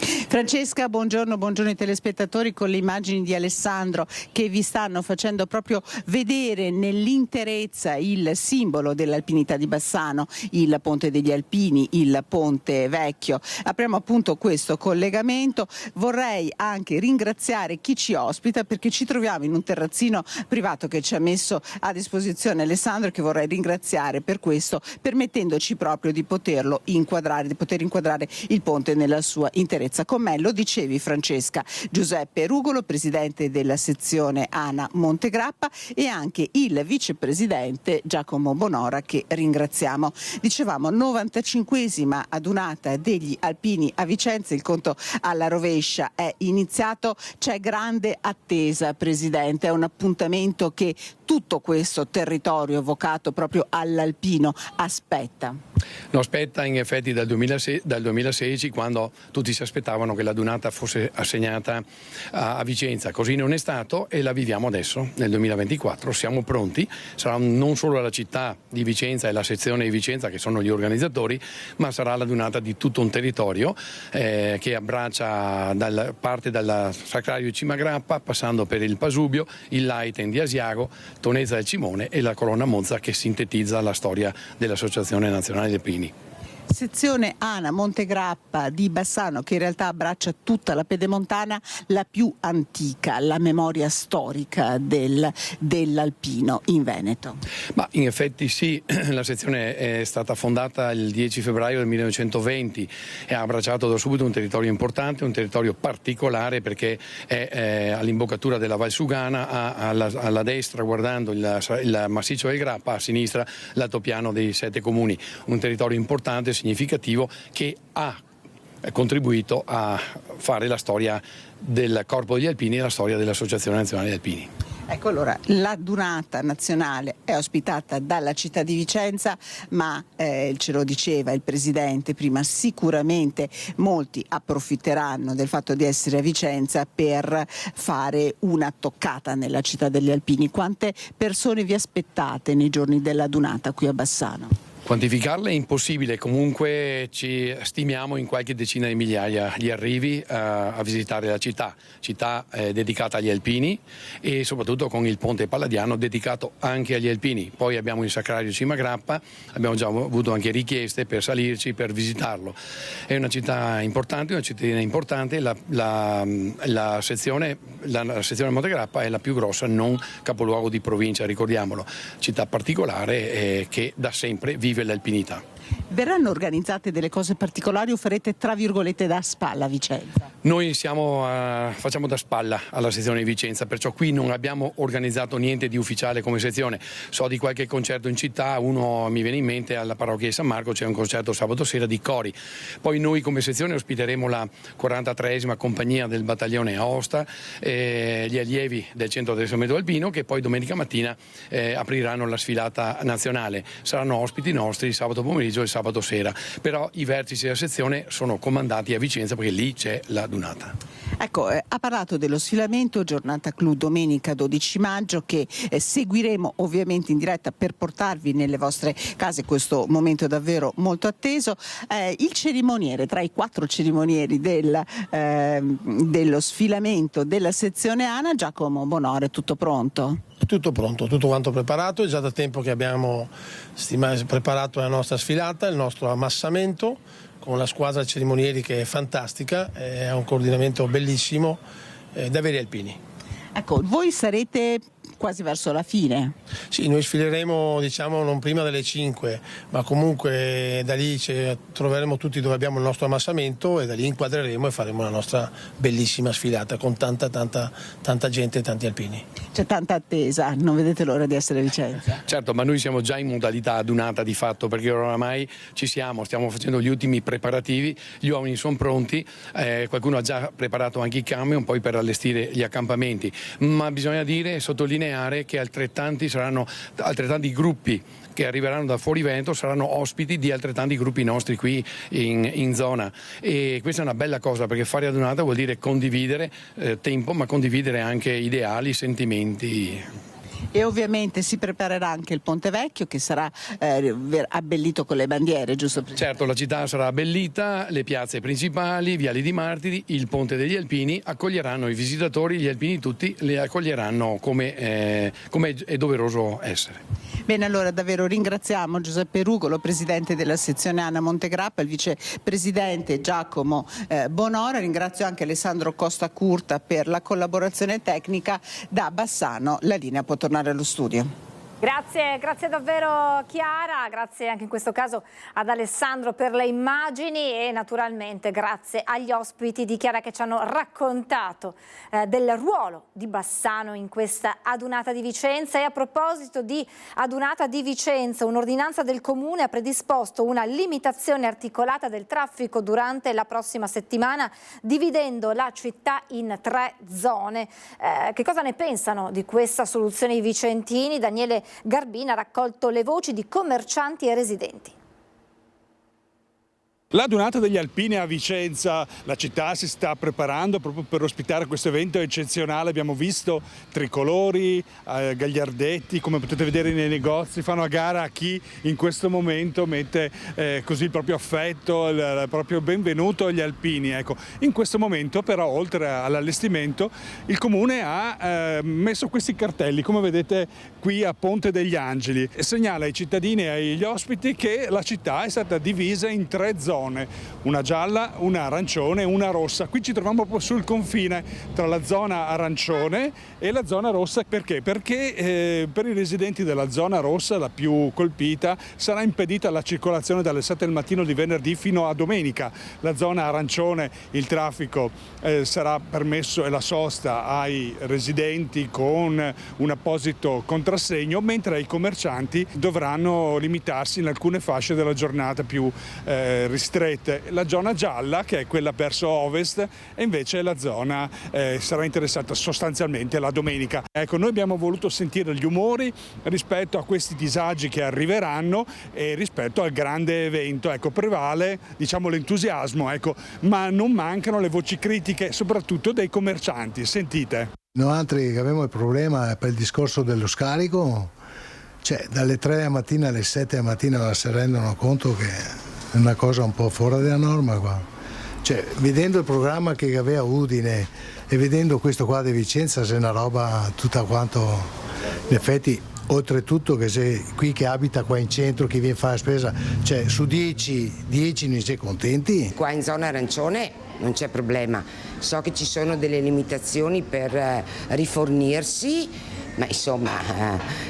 Francesca, buongiorno ai telespettatori, con le immagini di Alessandro che vi stanno facendo proprio vedere nell'interezza il simbolo dell'alpinità di Bassano, il Ponte degli Alpini, il Ponte Vecchio. Apriamo appunto questo collegamento. Vorrei anche ringraziare chi ci ospita, perché ci troviamo in un terrazzino privato che ci ha messo a disposizione Alessandro, che vorrei ringraziare per questo, permettendoci proprio di poterlo inquadrare, di poter inquadrare il ponte nella sua interezza. Con me, lo dicevi Francesca, Giuseppe Rugolo, presidente della sezione ANA Monte Grappa, e anche il vicepresidente Giacomo Bonora, che ringraziamo. Dicevamo 95esima adunata degli Alpini a Vicenza, il conto alla rovescia è iniziato, c'è grande attesa presidente, è un appuntamento che tutto questo territorio vocato proprio all'alpino aspetta. Lo aspetta in effetti dal 2016, quando tutti si aspettavano volevano che la Dunata fosse assegnata a Vicenza, così non è stato e la viviamo adesso nel 2024, siamo pronti, sarà non solo la città di Vicenza e la sezione di Vicenza che sono gli organizzatori, ma sarà la Dunata di tutto un territorio che abbraccia parte dal Sacrario di Cimagrappa, passando per il Pasubio, il Leiten di Asiago, Tonezza del Cimone e la Colonna Monza, che sintetizza la storia dell'Associazione Nazionale dei Pini. Sezione ANA Montegrappa di Bassano, che in realtà abbraccia tutta la Pedemontana, la più antica, la memoria storica dell'alpino in Veneto. Ma in effetti sì, la sezione è stata fondata il 10 febbraio del 1920 e ha abbracciato da subito un territorio importante, un territorio particolare perché è all'imboccatura della Valsugana, alla destra guardando il massiccio del Grappa, a sinistra l'altopiano dei 7 comuni, un territorio importante, significativo, che ha contribuito a fare la storia del Corpo degli Alpini e la storia dell'Associazione Nazionale degli Alpini. Ecco, allora, la Dunata nazionale è ospitata dalla città di Vicenza, ma ce lo diceva il Presidente prima, sicuramente molti approfitteranno del fatto di essere a Vicenza per fare una toccata nella città degli Alpini. Quante persone vi aspettate nei giorni della Dunata qui a Bassano? Quantificarle è impossibile, comunque ci stimiamo in qualche decina di migliaia gli arrivi a visitare la città dedicata agli alpini e soprattutto con il ponte Palladiano dedicato anche agli alpini. Poi abbiamo il Sacrario Cimagrappa, abbiamo già avuto anche richieste per salirci, per visitarlo. È una città importante, una cittadina importante, la sezione Montegrappa è la più grossa, non capoluogo di provincia, ricordiamolo, città particolare che da sempre vive l'alpinità. Verranno organizzate delle cose particolari o farete tra virgolette da spalla a Vicenza? Noi facciamo da spalla alla sezione di Vicenza, perciò qui non abbiamo organizzato niente di ufficiale come sezione. So di qualche concerto in città, uno mi viene in mente alla parrocchia di San Marco, c'è un concerto sabato sera di cori. Poi noi come sezione ospiteremo la 43esima compagnia del battaglione Aosta, gli allievi del centro di addestramento alpino, che poi domenica mattina apriranno la sfilata nazionale. Saranno ospiti nostri sabato pomeriggio e sabato sera, però i vertici della sezione sono comandati a Vicenza perché lì c'è la Dunata. Ecco, ha parlato dello sfilamento, giornata clou domenica 12 maggio che seguiremo ovviamente in diretta per portarvi nelle vostre case questo momento davvero molto atteso. Il cerimoniere, tra i 4 cerimonieri dello sfilamento della sezione ANA, Giacomo Bonora, è tutto pronto? Tutto pronto, tutto quanto preparato, è già da tempo che abbiamo preparato la nostra sfilata, il nostro ammassamento con la squadra cerimonieri che è fantastica, è un coordinamento bellissimo da veri alpini. Ecco, voi sarete quasi verso la fine. Sì, noi sfileremo non prima delle 5, ma comunque da lì troveremo tutti dove abbiamo il nostro ammassamento e da lì inquadreremo e faremo la nostra bellissima sfilata con tanta gente e tanti alpini. C'è tanta attesa, non vedete l'ora di essere a Vicenza? Certo, ma noi siamo già in modalità Dunata di fatto, perché oramai stiamo facendo gli ultimi preparativi, gli uomini sono pronti, qualcuno ha già preparato anche i camion poi per allestire gli accampamenti, ma bisogna dire e sottolineare che altrettanti gruppi che arriveranno da fuori Veneto saranno ospiti di altrettanti gruppi nostri qui in zona, e questa è una bella cosa perché fare la Dunata vuol dire condividere tempo, ma condividere anche ideali, sentimenti. E ovviamente si preparerà anche il Ponte Vecchio che sarà abbellito con le bandiere, giusto? Certo, la città sarà abbellita, le piazze principali, viali di Martiri, il Ponte degli Alpini accoglieranno i visitatori, gli alpini tutti li accoglieranno come è doveroso essere. Bene, allora davvero ringraziamo Giuseppe Rugolo, presidente della sezione ANA Montegrappa, il vicepresidente Giacomo Bonora, ringrazio anche Alessandro Costa Curta per la collaborazione tecnica. Da Bassano la linea può tornare allo studio. Grazie davvero Chiara, grazie anche in questo caso ad Alessandro per le immagini e naturalmente grazie agli ospiti di Chiara che ci hanno raccontato del ruolo di Bassano in questa adunata di Vicenza. E a proposito di adunata di Vicenza, un'ordinanza del Comune ha predisposto una limitazione articolata del traffico durante la prossima settimana, dividendo la città in 3 zone. Che cosa ne pensano di questa soluzione i vicentini? Daniele Garbina ha raccolto le voci di commercianti e residenti. La Dunata degli Alpini a Vicenza, la città si sta preparando proprio per ospitare questo evento eccezionale. Abbiamo visto tricolori, gagliardetti, come potete vedere nei negozi, fanno a gara a chi in questo momento mette così il proprio affetto, il proprio benvenuto agli alpini. Ecco, in questo momento però, oltre all'allestimento, il Comune ha messo questi cartelli, come vedete qui a Ponte degli Angeli, e segnala ai cittadini e agli ospiti che la città è stata divisa in 3 zone. Una gialla, una arancione e una rossa. Qui ci troviamo proprio sul confine tra la zona arancione e la zona rossa. Perché? Perché per i residenti della zona rossa, la più colpita, sarà impedita la circolazione dalle 7 del mattino di venerdì fino a domenica. La zona arancione, il traffico sarà permesso e la sosta ai residenti con un apposito contrassegno, mentre i commercianti dovranno limitarsi in alcune fasce della giornata più ristrette. La zona gialla, che è quella verso ovest, e invece la zona sarà interessata sostanzialmente la domenica. Ecco, noi abbiamo voluto sentire gli umori rispetto a questi disagi che arriveranno e rispetto al grande evento. Ecco, prevale, diciamo, l'entusiasmo, ecco, ma non mancano le voci critiche, soprattutto dei commercianti. Sentite. Noi altri che abbiamo il problema per il discorso dello scarico, cioè dalle 3 della mattina alle 7 della mattina si rendono conto che è una cosa un po' fuori dalla norma qua. Cioè, vedendo il programma che aveva Udine e vedendo questo qua di Vicenza, c'è una roba tutta quanto, in effetti, oltretutto che se qui che abita qua in centro, chi viene a fare la spesa, cioè su 10 non si è contenti. Qua in zona arancione non c'è problema, so che ci sono delle limitazioni per rifornirsi, ma insomma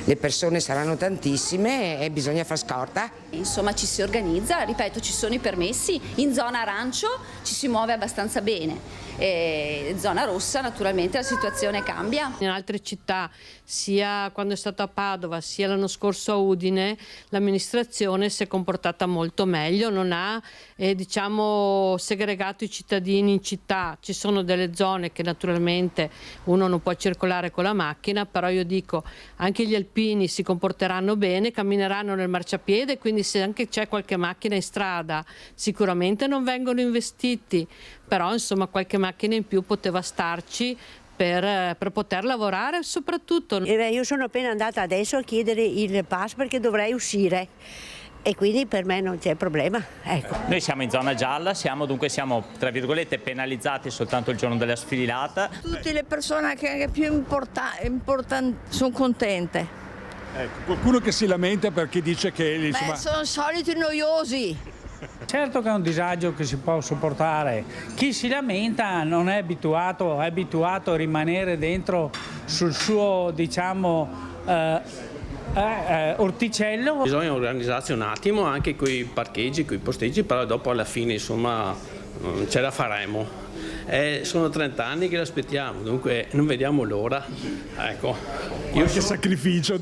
le persone saranno tantissime e bisogna far scorta. Insomma ci si organizza, ripeto, ci sono i permessi, in zona arancio ci si muove abbastanza bene. E zona rossa naturalmente la situazione cambia. In altre città, sia quando è stato a Padova sia l'anno scorso a Udine, l'amministrazione si è comportata molto meglio, non ha diciamo segregato i cittadini in città. Ci sono delle zone che naturalmente uno non può circolare con la macchina, però io dico anche gli alpini si comporteranno bene, cammineranno nel marciapiede, quindi se anche c'è qualche macchina in strada sicuramente non vengono investiti, però insomma qualche macchina in più poteva starci per poter lavorare soprattutto. Io sono appena andata adesso a chiedere il pass perché dovrei uscire e quindi per me non c'è problema. Ecco. Noi siamo in zona gialla, siamo tra virgolette penalizzati soltanto il giorno della sfilata. Tutte le persone che più importanti sono contente. Ecco, qualcuno che si lamenta perché dice che insomma... sono soliti noiosi. Certo che è un disagio che si può sopportare. Chi si lamenta non è abituato a rimanere dentro sul suo, diciamo, orticello. Bisogna organizzarsi un attimo anche con i parcheggi, con i posteggi, però dopo alla fine insomma ce la faremo. Sono 30 anni che l'aspettiamo, dunque non vediamo l'ora. Ecco. Sacrificio.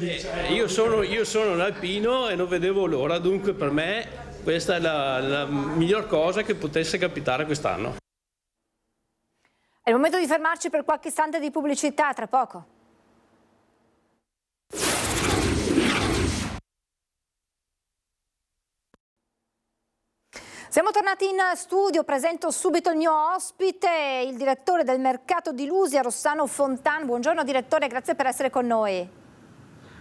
Io sono un alpino e non vedevo l'ora, dunque per me questa è la miglior cosa che potesse capitare quest'anno. È il momento di fermarci per qualche istante di pubblicità, tra poco. Siamo tornati in studio, presento subito il mio ospite, il direttore del mercato di Lusia, Rossano Fontan. Buongiorno direttore, grazie per essere con noi.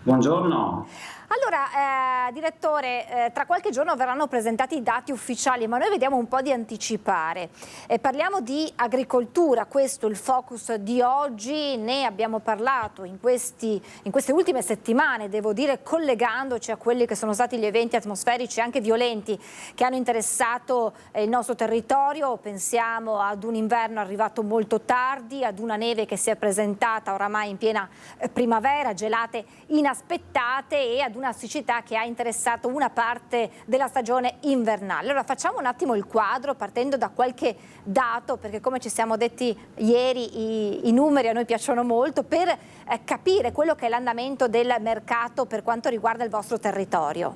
Buongiorno. Allora, direttore, tra qualche giorno verranno presentati i dati ufficiali, ma noi vediamo un po' di anticipare. Parliamo di agricoltura, questo è il focus di oggi, ne abbiamo parlato in queste ultime settimane, devo dire, collegandoci a quelli che sono stati gli eventi atmosferici anche violenti che hanno interessato il nostro territorio. Pensiamo ad un inverno arrivato molto tardi, ad una neve che si è presentata oramai in piena primavera, gelate inaspettate e ad una siccità che ha interessato una parte della stagione invernale. Allora facciamo un attimo il quadro partendo da qualche dato, perché come ci siamo detti ieri i numeri a noi piacciono molto, per capire quello che è l'andamento del mercato per quanto riguarda il vostro territorio.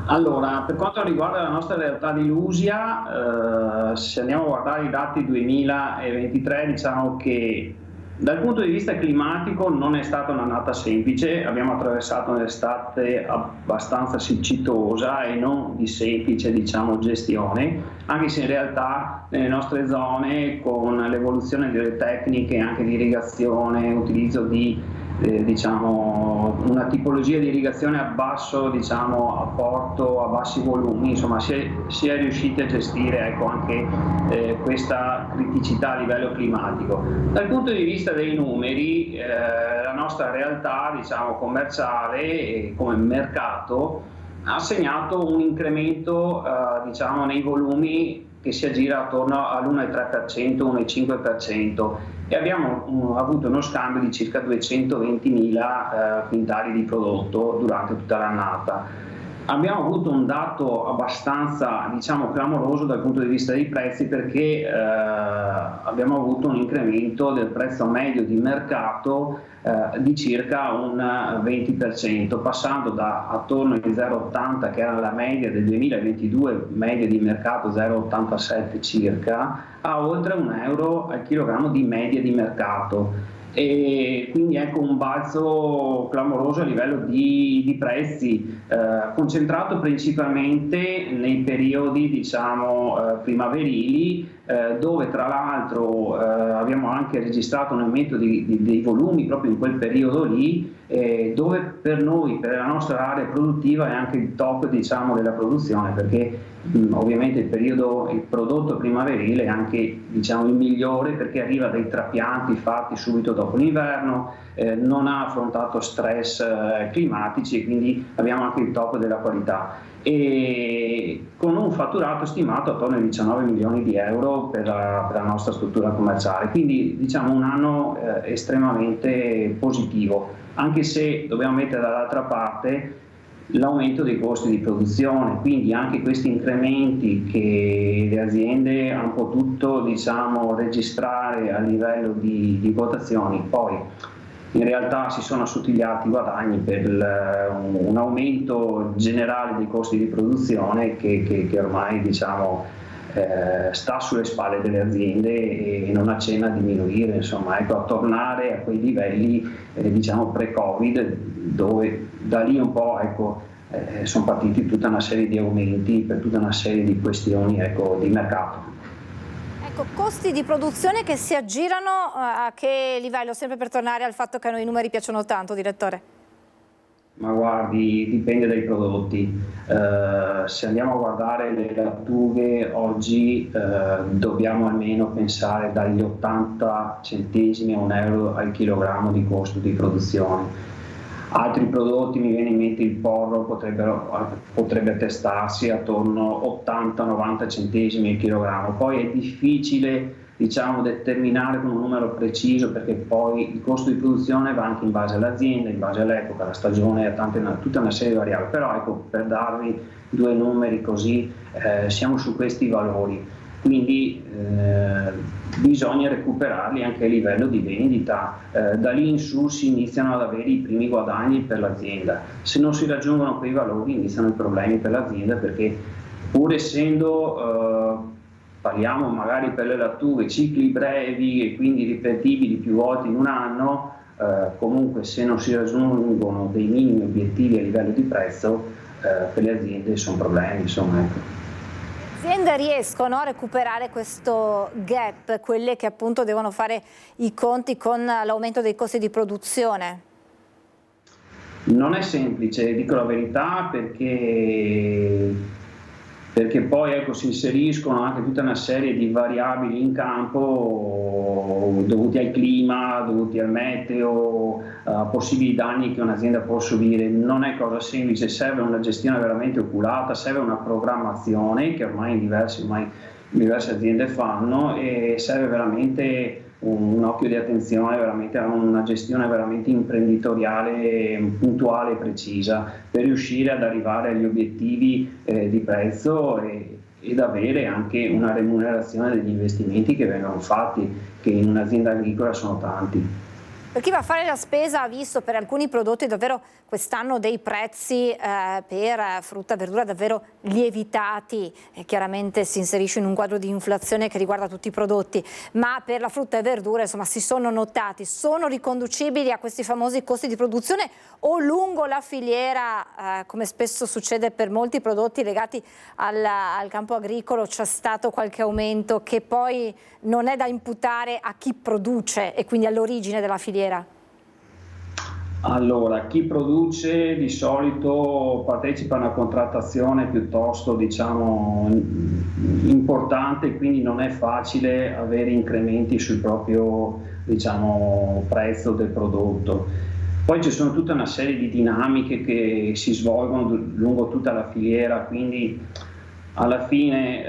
Allora, per quanto riguarda la nostra realtà di Lusia, se andiamo a guardare i dati 2023, diciamo che Dal punto di vista climatico non è stata un'annata semplice, abbiamo attraversato un'estate abbastanza siccitosa e non di semplice gestione, anche se in realtà nelle nostre zone con l'evoluzione delle tecniche anche di irrigazione, utilizzo di una tipologia di irrigazione a basso apporto, a bassi volumi, insomma si è riusciti a gestire anche questa criticità a livello climatico. Dal punto di vista dei numeri, la nostra realtà commerciale e come mercato ha segnato un incremento nei volumi che si aggira attorno all'1,3%, 1,5% e abbiamo avuto uno scambio di circa 220.000 quintali di prodotto durante tutta l'annata. Abbiamo avuto un dato abbastanza clamoroso dal punto di vista dei prezzi perché abbiamo avuto un incremento del prezzo medio di mercato di circa un 20%, passando da attorno ai 0,80 che era la media del 2022, media di mercato 0,87 circa, a oltre €1 al chilogrammo di media di mercato. E quindi un balzo clamoroso a livello di prezzi, concentrato principalmente nei periodi primaverili, dove tra l'altro abbiamo anche registrato un aumento dei volumi proprio in quel periodo lì, dove per noi, per la nostra area produttiva è anche il top della produzione, perché ovviamente il prodotto primaverile è anche il migliore perché arriva dai trapianti fatti subito dopo l'inverno, non ha affrontato stress climatici e quindi abbiamo anche il top della qualità, e con un fatturato stimato attorno ai 19 milioni di euro per la nostra struttura commerciale, quindi un anno estremamente positivo, anche se dobbiamo mettere dall'altra parte l'aumento dei costi di produzione, quindi anche questi incrementi che le aziende hanno potuto registrare a livello di quotazioni, poi in realtà si sono assottigliati i guadagni per un aumento generale dei costi di produzione che ormai sta sulle spalle delle aziende e non accenna a diminuire, a tornare a quei livelli pre-Covid, dove da lì un po' sono partiti tutta una serie di aumenti per tutta una serie di questioni di mercato. Costi di produzione che si aggirano a che livello? Sempre per tornare al fatto che a noi i numeri piacciono tanto, direttore. Ma guardi, dipende dai prodotti. Se andiamo a guardare le lattughe oggi dobbiamo almeno pensare dagli 80 centesimi a €1 al chilogrammo di costo di produzione. Altri prodotti, mi viene in mente il porro, potrebbe testarsi attorno 80-90 centesimi al chilogrammo. Poi è difficile determinare con un numero preciso perché poi il costo di produzione va anche in base all'azienda, in base all'epoca, alla stagione, a tutta una serie di variabili. Però per darvi due numeri così siamo su questi valori. Quindi bisogna recuperarli anche a livello di vendita, da lì in su si iniziano ad avere i primi guadagni per l'azienda. Se non si raggiungono quei valori iniziano i problemi per l'azienda, perché pur essendo parliamo magari per le lattughe cicli brevi e quindi ripetibili più volte in un anno, comunque se non si raggiungono dei minimi obiettivi a livello di prezzo, per le aziende sono problemi, Le aziende riescono a recuperare questo gap, quelle che appunto devono fare i conti con l'aumento dei costi di produzione? Non è semplice, dico la verità, perché poi si inseriscono anche tutta una serie di variabili in campo dovuti al clima, dovuti al meteo, possibili danni che un'azienda può subire. Non è cosa semplice, serve una gestione veramente oculata, serve una programmazione che ormai diverse aziende fanno, e serve veramente un occhio di attenzione, veramente una gestione veramente imprenditoriale, puntuale e precisa per riuscire ad arrivare agli obiettivi di prezzo ed avere anche una remunerazione degli investimenti che vengono fatti, che in un'azienda agricola sono tanti. Per chi va a fare la spesa ha visto per alcuni prodotti davvero quest'anno dei prezzi per frutta e verdura davvero lievitati, e chiaramente si inserisce in un quadro di inflazione che riguarda tutti i prodotti, ma per la frutta e verdura insomma si sono notati. Sono riconducibili a questi famosi costi di produzione o lungo la filiera, come spesso succede per molti prodotti legati al campo agricolo, c'è stato qualche aumento che poi non è da imputare a chi produce e quindi all'origine della filiera? Allora, chi produce di solito partecipa a una contrattazione piuttosto, diciamo, importante, quindi non è facile avere incrementi sul proprio, diciamo, prezzo del prodotto. Poi ci sono tutta una serie di dinamiche che si svolgono lungo tutta la filiera, quindi alla fine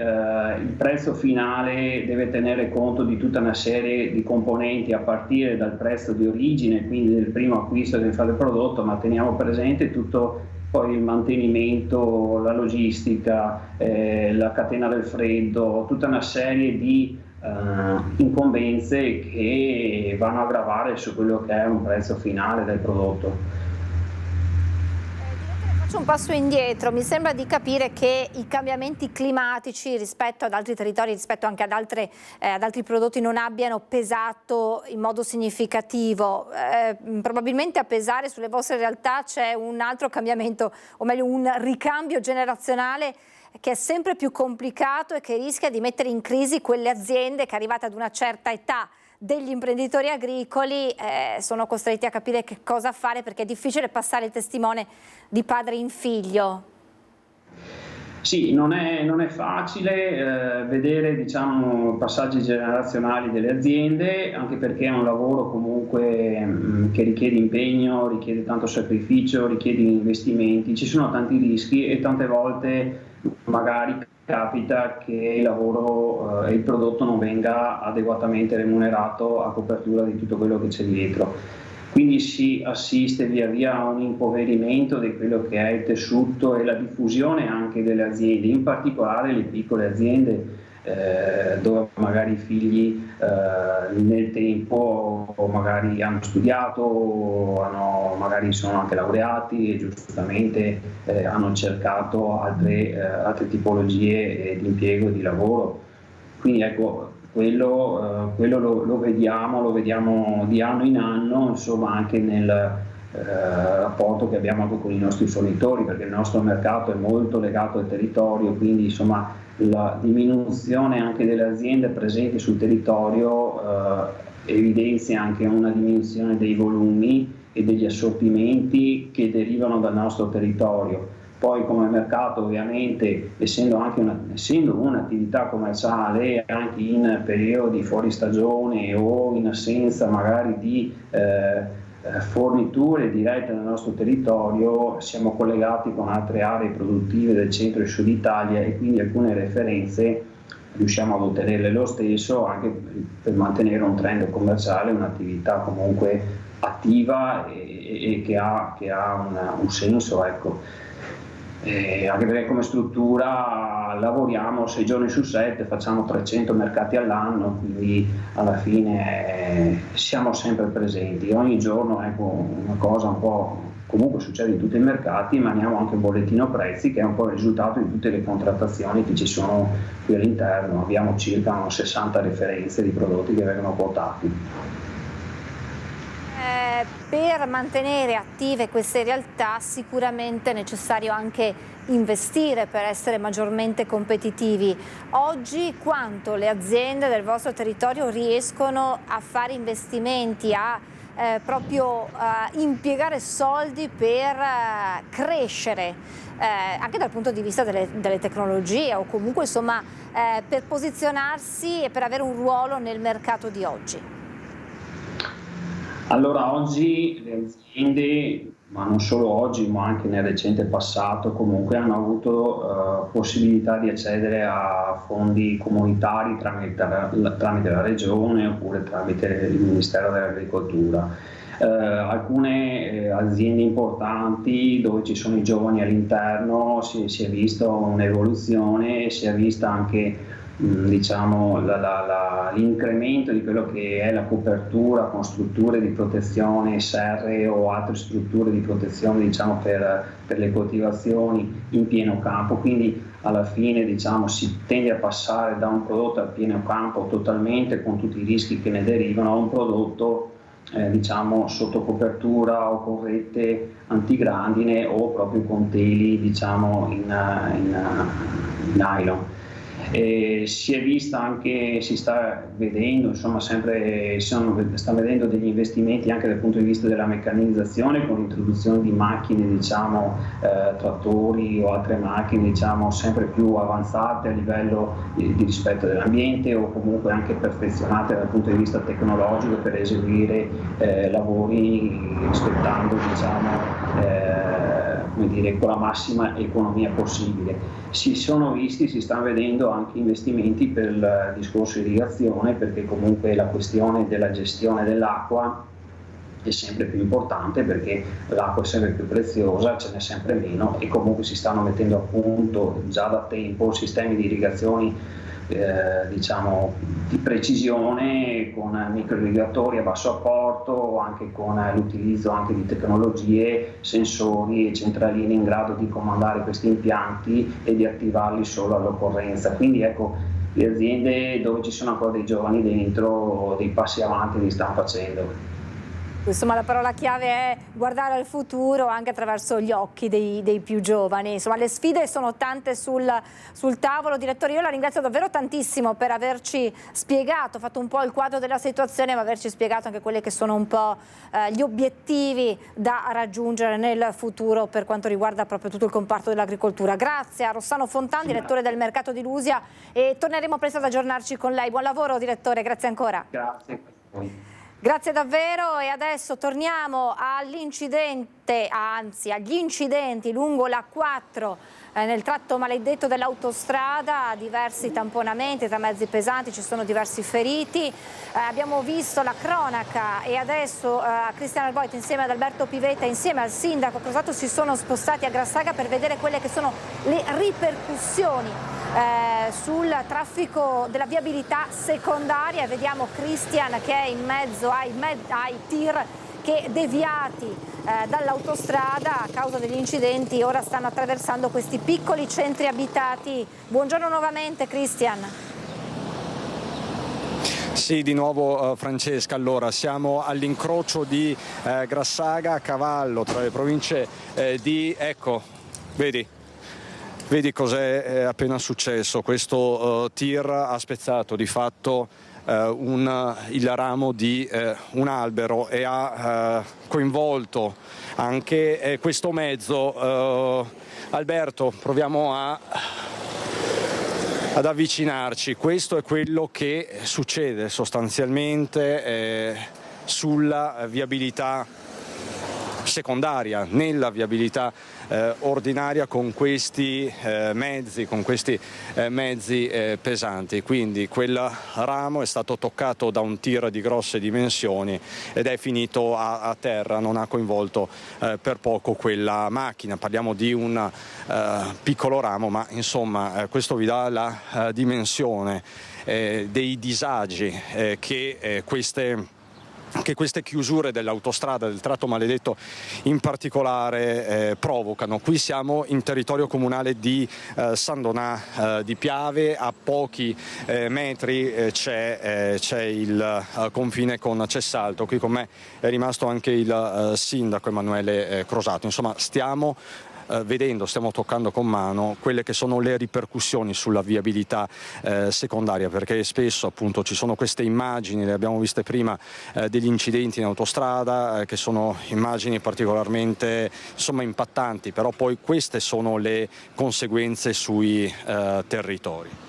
il prezzo finale deve tenere conto di tutta una serie di componenti a partire dal prezzo di origine, quindi del primo acquisto che fa del prodotto, ma teniamo presente tutto poi il mantenimento, la logistica, la catena del freddo, tutta una serie di incombenze che vanno a gravare su quello che è un prezzo finale del prodotto. Faccio un passo indietro, mi sembra di capire che i cambiamenti climatici rispetto ad altri territori, rispetto anche ad altri prodotti non abbiano pesato in modo significativo. Probabilmente a pesare sulle vostre realtà c'è un altro cambiamento, o meglio un ricambio generazionale che è sempre più complicato e che rischia di mettere in crisi quelle aziende che arrivate ad una certa età degli imprenditori agricoli sono costretti a capire che cosa fare, perché è difficile passare il testimone di padre in figlio. Sì, non è facile vedere, diciamo, passaggi generazionali delle aziende, anche perché è un lavoro comunque che richiede impegno, richiede tanto sacrificio, richiede investimenti, ci sono tanti rischi e tante volte magari capita che il lavoro e il prodotto non venga adeguatamente remunerato a copertura di tutto quello che c'è dietro. Quindi si assiste via via a un impoverimento di quello che è il tessuto e la diffusione anche delle aziende, in particolare le piccole aziende dove magari i figli nel tempo magari hanno studiato, magari sono anche laureati e giustamente hanno cercato altre tipologie di impiego e di lavoro. Quindi ecco, quello lo vediamo di anno in anno, insomma, anche nel rapporto che abbiamo anche con i nostri fornitori, perché il nostro mercato è molto legato al territorio, quindi insomma la diminuzione anche delle aziende presenti sul territorio evidenzia anche una diminuzione dei volumi e degli assortimenti che derivano dal nostro territorio. Poi come mercato, ovviamente, essendo un'attività commerciale, anche in periodi fuori stagione o in assenza magari di forniture dirette nel nostro territorio, siamo collegati con altre aree produttive del centro e sud Italia e quindi alcune referenze riusciamo ad ottenerle lo stesso, anche per mantenere un trend commerciale, un'attività comunque attiva e che ha un senso, ecco. Anche perché come struttura lavoriamo 6 giorni su 7, facciamo 300 mercati all'anno, quindi alla fine siamo sempre presenti. Ogni giorno, ecco, una cosa un po' comunque succede in tutti i mercati, maniamo anche un bollettino prezzi che è un po' il risultato di tutte le contrattazioni che ci sono qui all'interno. Abbiamo circa 60 referenze di prodotti che vengono quotati. Per mantenere attive queste realtà sicuramente è necessario anche investire per essere maggiormente competitivi. Oggi quanto le aziende del vostro territorio riescono a fare investimenti, a proprio impiegare soldi per crescere anche dal punto di vista delle tecnologie o comunque insomma per posizionarsi e per avere un ruolo nel mercato di oggi? Allora, oggi le aziende, ma non solo oggi, ma anche nel recente passato, comunque hanno avuto possibilità di accedere a fondi comunitari tramite la Regione oppure tramite il Ministero dell'Agricoltura. Alcune aziende importanti dove ci sono i giovani all'interno si è vista un'evoluzione, si è vista anche diciamo, l'incremento di quello che è la copertura con strutture di protezione, serre o altre strutture di protezione, diciamo, per le coltivazioni in pieno campo. Quindi alla fine, diciamo, si tende a passare da un prodotto a pieno campo totalmente, con tutti i rischi che ne derivano, a un prodotto diciamo sotto copertura o con rete antigrandine o proprio con teli, diciamo, in nylon. Si è vista anche, si sta vedendo, insomma, sempre sta vedendo degli investimenti anche dal punto di vista della meccanizzazione, con l'introduzione di macchine, diciamo, trattori o altre macchine, diciamo, sempre più avanzate a livello di rispetto dell'ambiente, o comunque anche perfezionate dal punto di vista tecnologico per eseguire lavori rispettando, diciamo, come dire, con la massima economia possibile. Si stanno vedendo anche investimenti per il discorso irrigazione, perché comunque la questione della gestione dell'acqua è sempre più importante, perché l'acqua è sempre più preziosa, ce n'è sempre meno, e comunque si stanno mettendo a punto già da tempo sistemi di irrigazioni diciamo di precisione, con microirrigatori a basso apporto, anche con l'utilizzo anche di tecnologie, sensori e centraline in grado di comandare questi impianti e di attivarli solo all'occorrenza. Quindi ecco, le aziende dove ci sono ancora dei giovani dentro, dei passi avanti li stanno facendo. Insomma, la parola chiave è guardare al futuro anche attraverso gli occhi dei più giovani. Insomma, le sfide sono tante sul tavolo. Direttore, io la ringrazio davvero tantissimo per averci spiegato, fatto un po' il quadro della situazione, ma averci spiegato anche quelli che sono un po' gli obiettivi da raggiungere nel futuro per quanto riguarda proprio tutto il comparto dell'agricoltura. Grazie a Rossano Fontan, direttore del mercato di Lusia, e torneremo presto ad aggiornarci con lei. Buon lavoro, direttore, grazie ancora. Grazie. Grazie davvero, e adesso torniamo all'incidente, anzi agli incidenti lungo l'A4 nel tratto maledetto dell'autostrada, diversi tamponamenti tra mezzi pesanti, ci sono diversi feriti, abbiamo visto la cronaca, e adesso Cristiano Alboit insieme ad Alberto Pivetta, insieme al sindaco Crosato, si sono spostati a Grassaga per vedere quelle che sono le ripercussioni sul traffico della viabilità secondaria. Vediamo Cristian che è in mezzo ai tir che, deviati dall'autostrada a causa degli incidenti, ora stanno attraversando questi piccoli centri abitati. Buongiorno nuovamente, Cristian. Sì, di nuovo Francesca. Allora, siamo all'incrocio di Grassaga, a cavallo tra le province di... Ecco, vedi cos'è appena successo. Questo tir ha spezzato di fatto il ramo di un albero e ha coinvolto anche questo mezzo. Alberto, proviamo ad avvicinarci. Questo è quello che succede sostanzialmente sulla viabilità secondaria, nella viabilità ordinaria, con questi mezzi pesanti. Quindi quel ramo è stato toccato da un tir di grosse dimensioni ed è finito a terra, non ha coinvolto per poco quella macchina. Parliamo di un piccolo ramo, ma insomma questo vi dà la dimensione dei disagi che queste chiusure dell'autostrada, del tratto maledetto in particolare, provocano. Qui siamo in territorio comunale di San Donà di Piave, a pochi metri c'è il confine con Cessalto. Qui con me è rimasto anche il sindaco Emanuele Crosato. Insomma, stiamo toccando con mano quelle che sono le ripercussioni sulla viabilità secondaria, perché spesso appunto ci sono queste immagini, le abbiamo viste prima, degli incidenti in autostrada, che sono immagini particolarmente impattanti, però poi queste sono le conseguenze sui territori.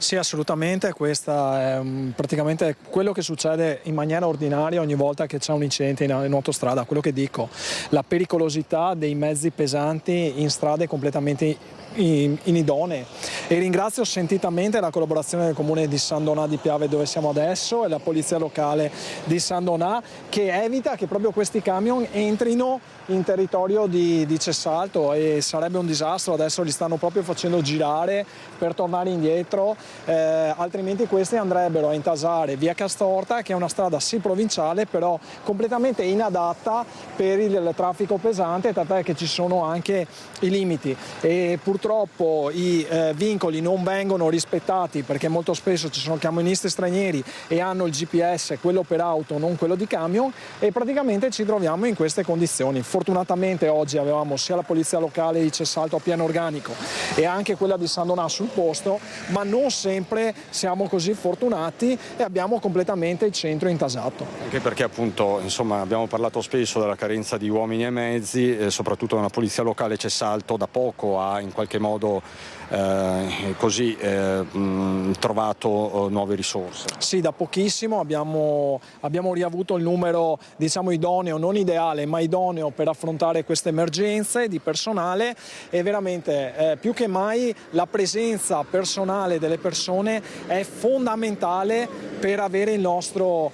Sì, assolutamente, questa è praticamente quello che succede in maniera ordinaria ogni volta che c'è un incidente in autostrada. Quello che dico, la pericolosità dei mezzi pesanti in strade completamente inidonee, E ringrazio sentitamente la collaborazione del comune di San Donà di Piave, dove siamo adesso, e la polizia locale di San Donà, che evita che proprio questi camion entrino in territorio di Cessalto, e sarebbe un disastro. Adesso li stanno proprio facendo girare per tornare indietro, altrimenti questi andrebbero a intasare via Castorta, che è una strada sì provinciale, però completamente inadatta per il traffico pesante, tant'è che ci sono anche i limiti, e purtroppo i vincoli non vengono rispettati, perché molto spesso ci sono camionisti stranieri e hanno il GPS, quello per auto, non quello di camion, e praticamente ci troviamo in queste condizioni. Fortunatamente oggi avevamo sia la polizia locale di Cessalto a piano organico e anche quella di San Donà sul posto, ma non sempre siamo così fortunati e abbiamo completamente il centro intasato. Anche perché appunto, insomma, abbiamo parlato spesso della carenza di uomini e mezzi, soprattutto nella polizia locale Cessalto da poco ha in qualche modo trovato nuove risorse. Sì, da pochissimo abbiamo riavuto il numero, diciamo, idoneo, non ideale ma idoneo per affrontare queste emergenze di personale, e veramente più che mai la presenza personale delle persone è fondamentale per avere il nostro,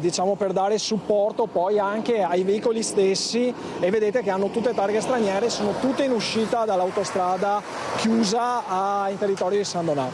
diciamo, per dare supporto poi anche ai veicoli stessi, e vedete che hanno tutte targhe straniere, sono tutte in uscita dall'autostrada chiusa in territorio di San Donà.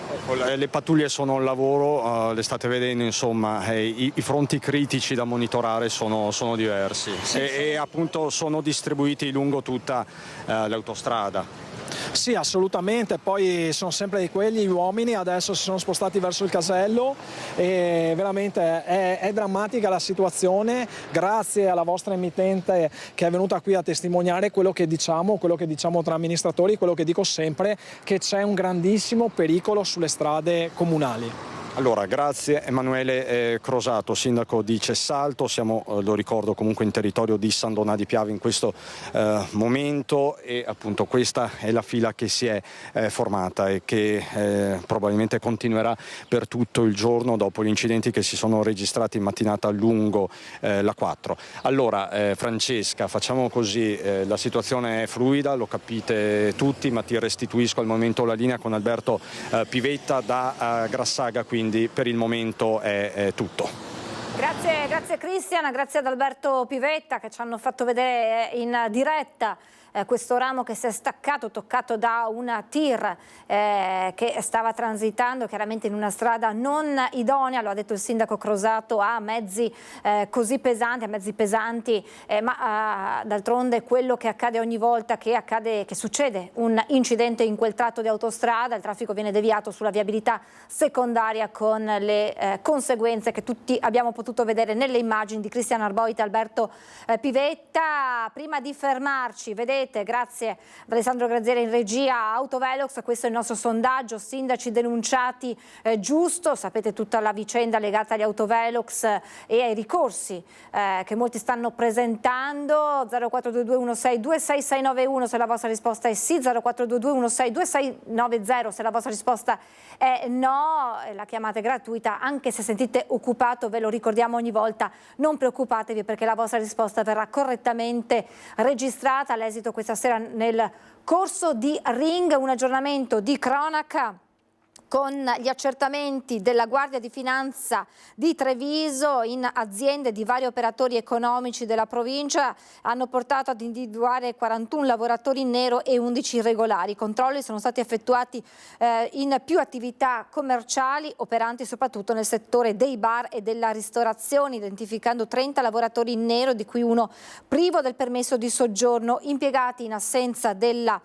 Le pattuglie sono al lavoro, le state vedendo, insomma, i fronti critici da monitorare sono diversi, e appunto sono distribuiti lungo tutta l'autostrada. Sì, assolutamente, poi sono sempre di quelli gli uomini, adesso si sono spostati verso il casello, e veramente è drammatica la situazione. Grazie alla vostra emittente che è venuta qui a testimoniare quello che diciamo tra amministratori, quello che dico sempre, che c'è un grandissimo pericolo sulle strade comunali. Allora, grazie Emanuele Crosato, sindaco di Cessalto. Siamo, lo ricordo, comunque in territorio di San Donà di Piave in questo momento, e appunto questa è la fila che si è formata e che probabilmente continuerà per tutto il giorno dopo gli incidenti che si sono registrati in mattinata lungo la 4. Allora, Francesca, facciamo così, la situazione è fluida, lo capite tutti, ma ti restituisco al momento la linea con Alberto Pivetta da Grassaga, quindi per il momento è tutto. Grazie Cristian, grazie ad Alberto Pivetta che ci hanno fatto vedere in diretta questo ramo che si è staccato, toccato da una tir che stava transitando chiaramente in una strada non idonea, lo ha detto il sindaco Crosato, a mezzi così pesanti, a mezzi pesanti, ma d'altronde quello che accade ogni volta che succede un incidente in quel tratto di autostrada, il traffico viene deviato sulla viabilità secondaria, con le conseguenze che tutti abbiamo potuto vedere nelle immagini di Cristian Arboit e Alberto Pivetta. Prima di fermarci, vedete, grazie ad Alessandro Graziere in regia, Autovelox, questo è il nostro sondaggio, sindaci denunciati, giusto, sapete tutta la vicenda legata agli Autovelox e ai ricorsi che molti stanno presentando. 0422 16 26691 se la vostra risposta è sì, 0422 16 2690 se la vostra risposta è no, la chiamata è gratuita, anche se sentite occupato, ve lo ricordiamo ogni volta, non preoccupatevi perché la vostra risposta verrà correttamente registrata. L'esito questa sera nel corso di Ring, un aggiornamento di cronaca con gli accertamenti della Guardia di Finanza di Treviso in aziende di vari operatori economici della provincia hanno portato ad individuare 41 lavoratori in nero e 11 irregolari. I controlli sono stati effettuati in più attività commerciali operanti soprattutto nel settore dei bar e della ristorazione, identificando 30 lavoratori in nero, di cui uno privo del permesso di soggiorno, impiegati in assenza della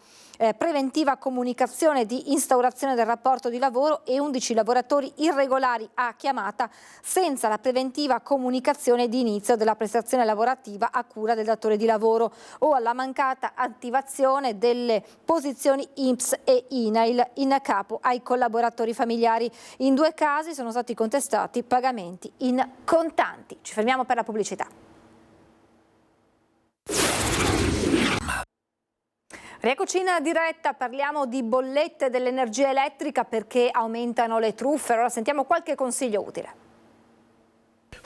preventiva comunicazione di instaurazione del rapporto di lavoro, e 11 lavoratori irregolari a chiamata senza la preventiva comunicazione di inizio della prestazione lavorativa a cura del datore di lavoro o alla mancata attivazione delle posizioni INPS e INAIL in capo ai collaboratori familiari. In 2 casi sono stati contestati pagamenti in contanti. Ci fermiamo per la pubblicità. Rieccoci in diretta, parliamo di bollette dell'energia elettrica perché aumentano le truffe. Allora sentiamo qualche consiglio utile.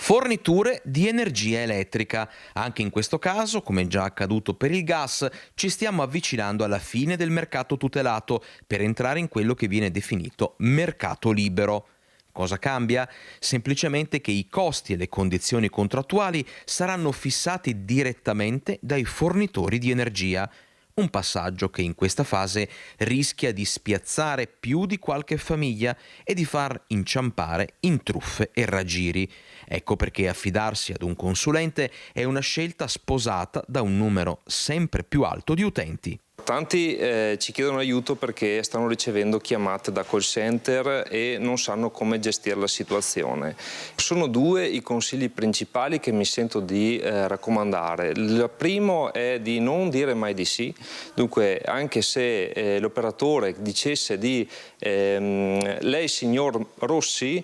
Forniture di energia elettrica. Anche in questo caso, come già accaduto per il gas, ci stiamo avvicinando alla fine del mercato tutelato per entrare in quello che viene definito mercato libero. Cosa cambia? Semplicemente che i costi e le condizioni contrattuali saranno fissati direttamente dai fornitori di energia. Un passaggio che in questa fase rischia di spiazzare più di qualche famiglia e di far inciampare in truffe e raggiri. Ecco perché affidarsi ad un consulente è una scelta sposata da un numero sempre più alto di utenti. Tanti ci chiedono aiuto perché stanno ricevendo chiamate da call center e non sanno come gestire la situazione. Sono due i consigli principali che mi sento di raccomandare. Il primo è di non dire mai di sì, dunque anche se l'operatore dicesse di lei signor Rossi,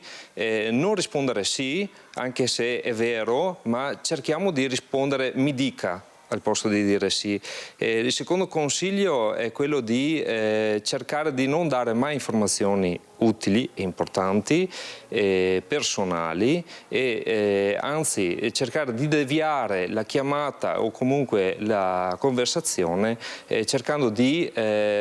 non rispondere sì, anche se è vero, ma cerchiamo di rispondere mi dica, al posto di dire sì. Il secondo consiglio è quello di cercare di non dare mai informazioni utili e importanti, personali, e anzi cercare di deviare la chiamata o comunque la conversazione cercando di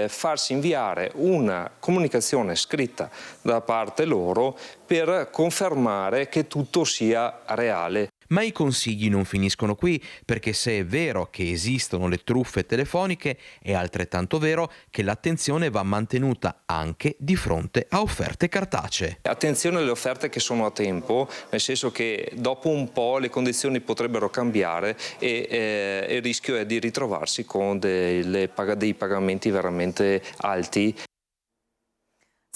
farsi inviare una comunicazione scritta da parte loro per confermare che tutto sia reale. Ma i consigli non finiscono qui, perché se è vero che esistono le truffe telefoniche, è altrettanto vero che l'attenzione va mantenuta anche di fronte a offerte cartacee. Attenzione alle offerte che sono a tempo, nel senso che dopo un po' le condizioni potrebbero cambiare e il rischio è di ritrovarsi con dei pagamenti veramente alti.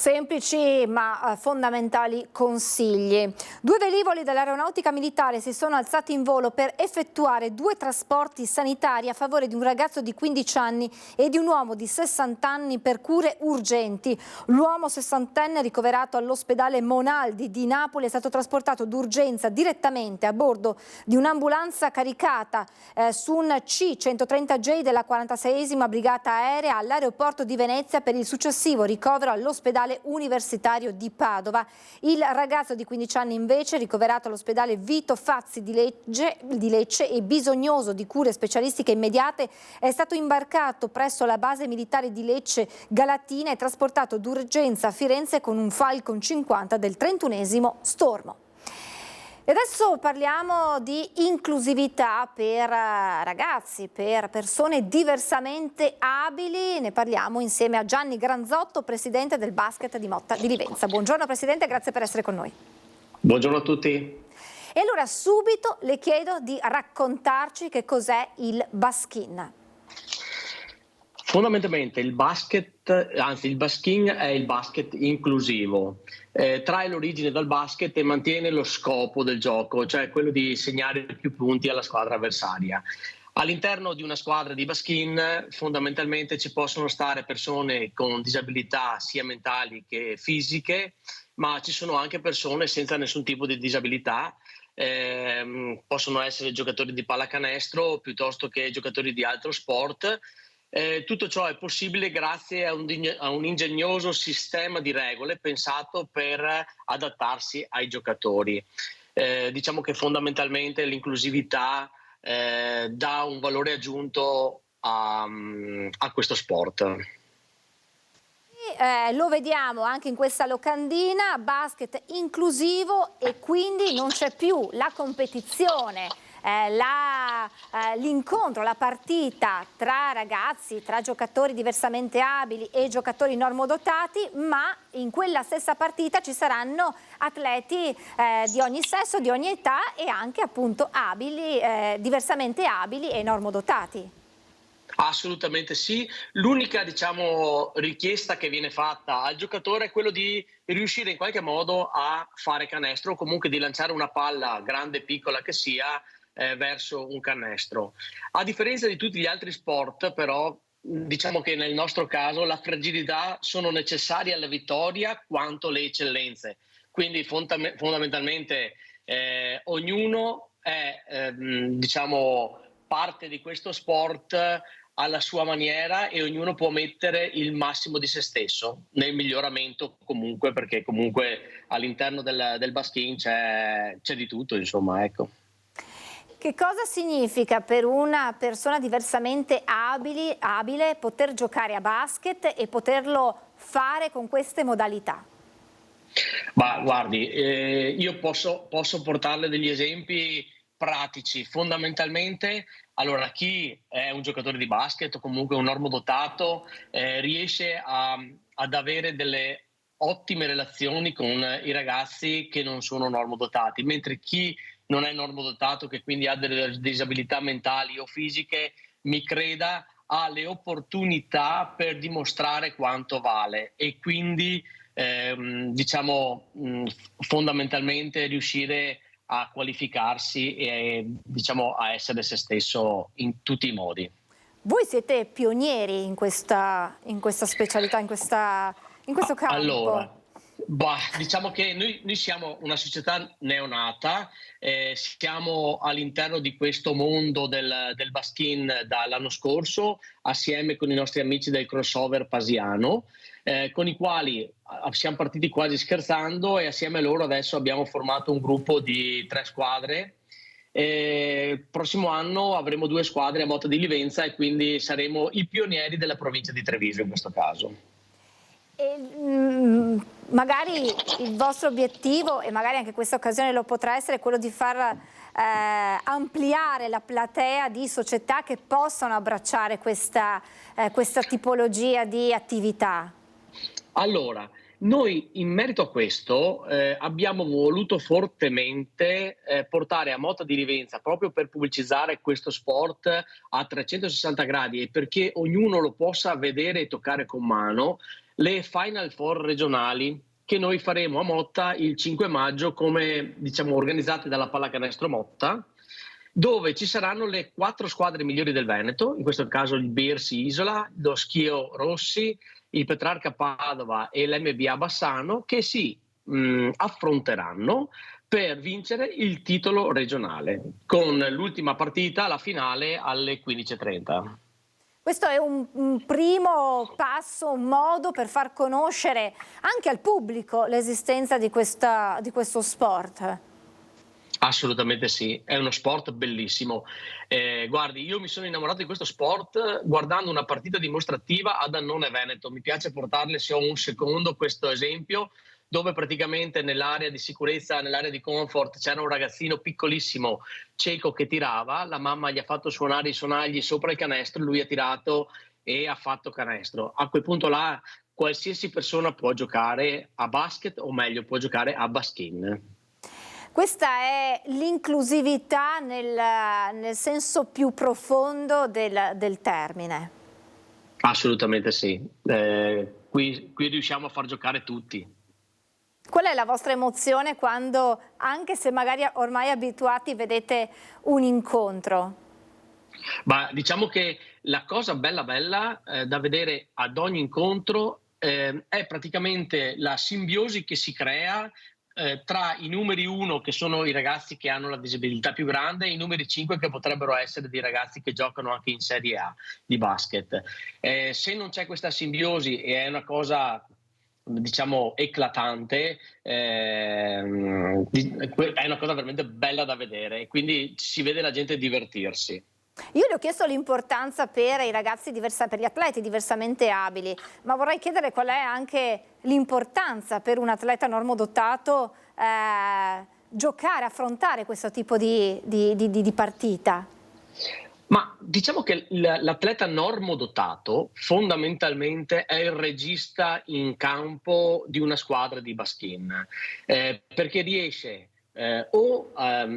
Semplici ma fondamentali consigli. 2 velivoli dell'aeronautica militare si sono alzati in volo per effettuare 2 trasporti sanitari a favore di un ragazzo di 15 anni e di un uomo di 60 anni per cure urgenti. L'uomo 60enne ricoverato all'ospedale Monaldi di Napoli è stato trasportato d'urgenza direttamente a bordo di un'ambulanza caricata su un C-130J della 46esima Brigata Aerea all'aeroporto di Venezia per il successivo ricovero all'ospedale universitario di Padova. Il ragazzo di 15 anni invece, ricoverato all'ospedale Vito Fazzi di Lecce e bisognoso di cure specialistiche immediate, è stato imbarcato presso la base militare di Lecce Galatina e trasportato d'urgenza a Firenze con un Falcon 50 del 31esimo Stormo. E adesso parliamo di inclusività per ragazzi, per persone diversamente abili. Ne parliamo insieme a Gianni Granzotto, presidente del basket di Motta di Livenza. Buongiorno Presidente, grazie per essere con noi. Buongiorno a tutti. E allora subito le chiedo di raccontarci che cos'è il baskin. Fondamentalmente il baskin è il basket inclusivo, trae l'origine dal basket e mantiene lo scopo del gioco, cioè quello di segnare più punti alla squadra avversaria. All'interno di una squadra di baskin fondamentalmente ci possono stare persone con disabilità sia mentali che fisiche, ma ci sono anche persone senza nessun tipo di disabilità. Possono essere giocatori di pallacanestro piuttosto che giocatori di altro sport. Tutto ciò è possibile grazie a un ingegnoso sistema di regole pensato per adattarsi ai giocatori. Diciamo che fondamentalmente l'inclusività dà un valore aggiunto a questo sport. Lo vediamo anche in questa locandina, basket inclusivo, e quindi non c'è più la competizione, l'incontro, la partita tra ragazzi, tra giocatori diversamente abili e giocatori normodotati, ma in quella stessa partita ci saranno atleti di ogni sesso, di ogni età e anche appunto abili, diversamente abili e normodotati. Assolutamente sì. L'unica, richiesta che viene fatta al giocatore è quello di riuscire in qualche modo a fare canestro o comunque di lanciare una palla, grande o piccola che sia, verso un canestro. A differenza di tutti gli altri sport, però, diciamo che nel nostro caso la fragilità sono necessarie alla vittoria quanto le eccellenze. Quindi fondamentalmente ognuno è parte di questo sport alla sua maniera e ognuno può mettere il massimo di se stesso nel miglioramento comunque, perché comunque all'interno del baskin c'è di tutto, insomma, ecco. Che cosa significa per una persona diversamente abile poter giocare a basket e poterlo fare con queste modalità? Ma guardi, io posso portarle degli esempi pratici. Fondamentalmente, allora, chi è un giocatore di basket o comunque un normodotato riesce ad avere delle ottime relazioni con i ragazzi che non sono normodotati, mentre chi non è normodotato, che quindi ha delle disabilità mentali o fisiche, mi creda, ha le opportunità per dimostrare quanto vale e quindi diciamo fondamentalmente riuscire a qualificarsi e diciamo a essere se stesso in tutti i modi. Voi siete pionieri in questa specialità, in questo campo. Allora, diciamo che noi siamo una società neonata, siamo all'interno di questo mondo del baskin dall'anno scorso, assieme con i nostri amici del crossover pasiano, con i quali siamo partiti quasi scherzando e assieme a loro adesso abbiamo formato un gruppo di 3 squadre. Il prossimo anno avremo 2 squadre a Motta di Livenza e quindi saremo i pionieri della provincia di Treviso in questo caso. Magari il vostro obiettivo, e magari anche questa occasione lo potrà essere, quello di far ampliare la platea di società che possano abbracciare questa tipologia di attività. Allora, noi in merito a questo abbiamo voluto fortemente portare a Motta di Livenza, proprio per pubblicizzare questo sport a 360 gradi e perché ognuno lo possa vedere e toccare con mano, le Final Four regionali che noi faremo a Motta il 5 maggio, come diciamo organizzate dalla Pallacanestro Motta, dove ci saranno le 4 squadre migliori del Veneto, in questo caso il Birsi Isola, lo Schio Rossi, il Petrarca Padova e l'MBA Bassano, che si affronteranno per vincere il titolo regionale, con l'ultima partita, la finale, alle 15:30. Questo è un primo passo, un modo per far conoscere anche al pubblico l'esistenza di questo sport. Assolutamente sì, è uno sport bellissimo. Guardi, io mi sono innamorato di questo sport guardando una partita dimostrativa ad Annone Veneto. Mi piace portarle, se ho un secondo, questo esempio, dove praticamente nell'area di sicurezza, nell'area di comfort, c'era un ragazzino piccolissimo cieco che tirava, la mamma gli ha fatto suonare i sonagli sopra il canestro, lui ha tirato e ha fatto canestro. A quel punto là qualsiasi persona può giocare a basket, o meglio può giocare a baskin. Questa è l'inclusività nel senso più profondo del termine. Assolutamente sì, qui riusciamo a far giocare tutti. Qual è la vostra emozione quando, anche se magari ormai abituati, vedete un incontro? Ma diciamo che la cosa bella da vedere ad ogni incontro è praticamente la simbiosi che si crea tra i numeri 1, che sono i ragazzi che hanno la disabilità più grande, e i numeri 5 che potrebbero essere dei ragazzi che giocano anche in Serie A di basket. Se non c'è questa simbiosi, e è una cosa diciamo eclatante, è una cosa veramente bella da vedere, e quindi si vede la gente divertirsi. Io le ho chiesto l'importanza per i ragazzi per gli atleti diversamente abili, ma vorrei chiedere qual è anche l'importanza per un atleta normodotato giocare, affrontare questo tipo di partita. Ma diciamo che l'atleta normodotato fondamentalmente è il regista in campo di una squadra di baskin, perché riesce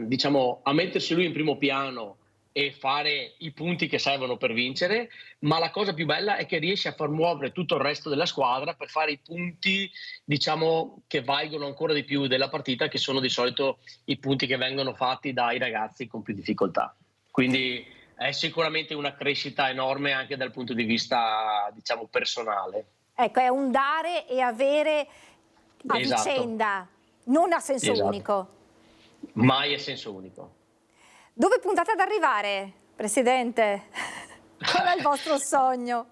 diciamo, a mettersi lui in primo piano e fare i punti che servono per vincere, ma la cosa più bella è che riesce a far muovere tutto il resto della squadra per fare i punti, diciamo, che valgono ancora di più della partita, che sono di solito i punti che vengono fatti dai ragazzi con più difficoltà. Quindi è sicuramente una crescita enorme anche dal punto di vista, diciamo, personale. Ecco, è un dare e avere a vicenda, non a senso unico. Mai a senso unico. Dove puntate ad arrivare, Presidente? Qual è il vostro sogno?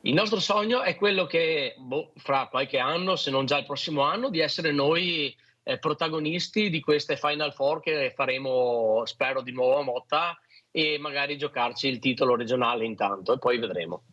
Il nostro sogno è quello che fra qualche anno, se non già il prossimo anno, di essere noi protagonisti di queste Final Four che faremo, spero, di nuovo a Motta, e magari giocarci il titolo regionale intanto, e poi vedremo.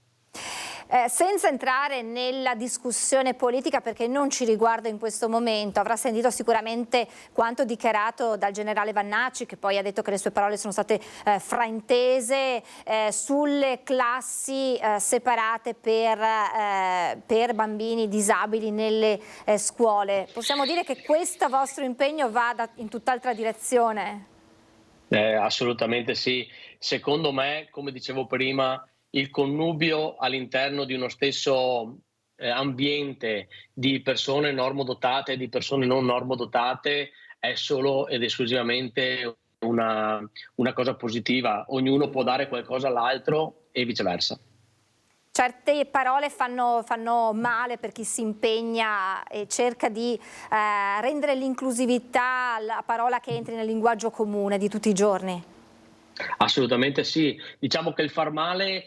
Senza entrare nella discussione politica, perché non ci riguarda in questo momento, avrà sentito sicuramente quanto dichiarato dal generale Vannacci, che poi ha detto che le sue parole sono state fraintese sulle classi separate per bambini disabili nelle scuole. Possiamo dire che questo vostro impegno va in tutt'altra direzione? Assolutamente sì. Secondo me, come dicevo prima, il connubio all'interno di uno stesso ambiente di persone normodotate e di persone non normodotate è solo ed esclusivamente una cosa positiva. Ognuno può dare qualcosa all'altro e viceversa. Certe parole fanno male per chi si impegna e cerca di rendere l'inclusività la parola che entri nel linguaggio comune di tutti i giorni. Assolutamente sì, diciamo che il far male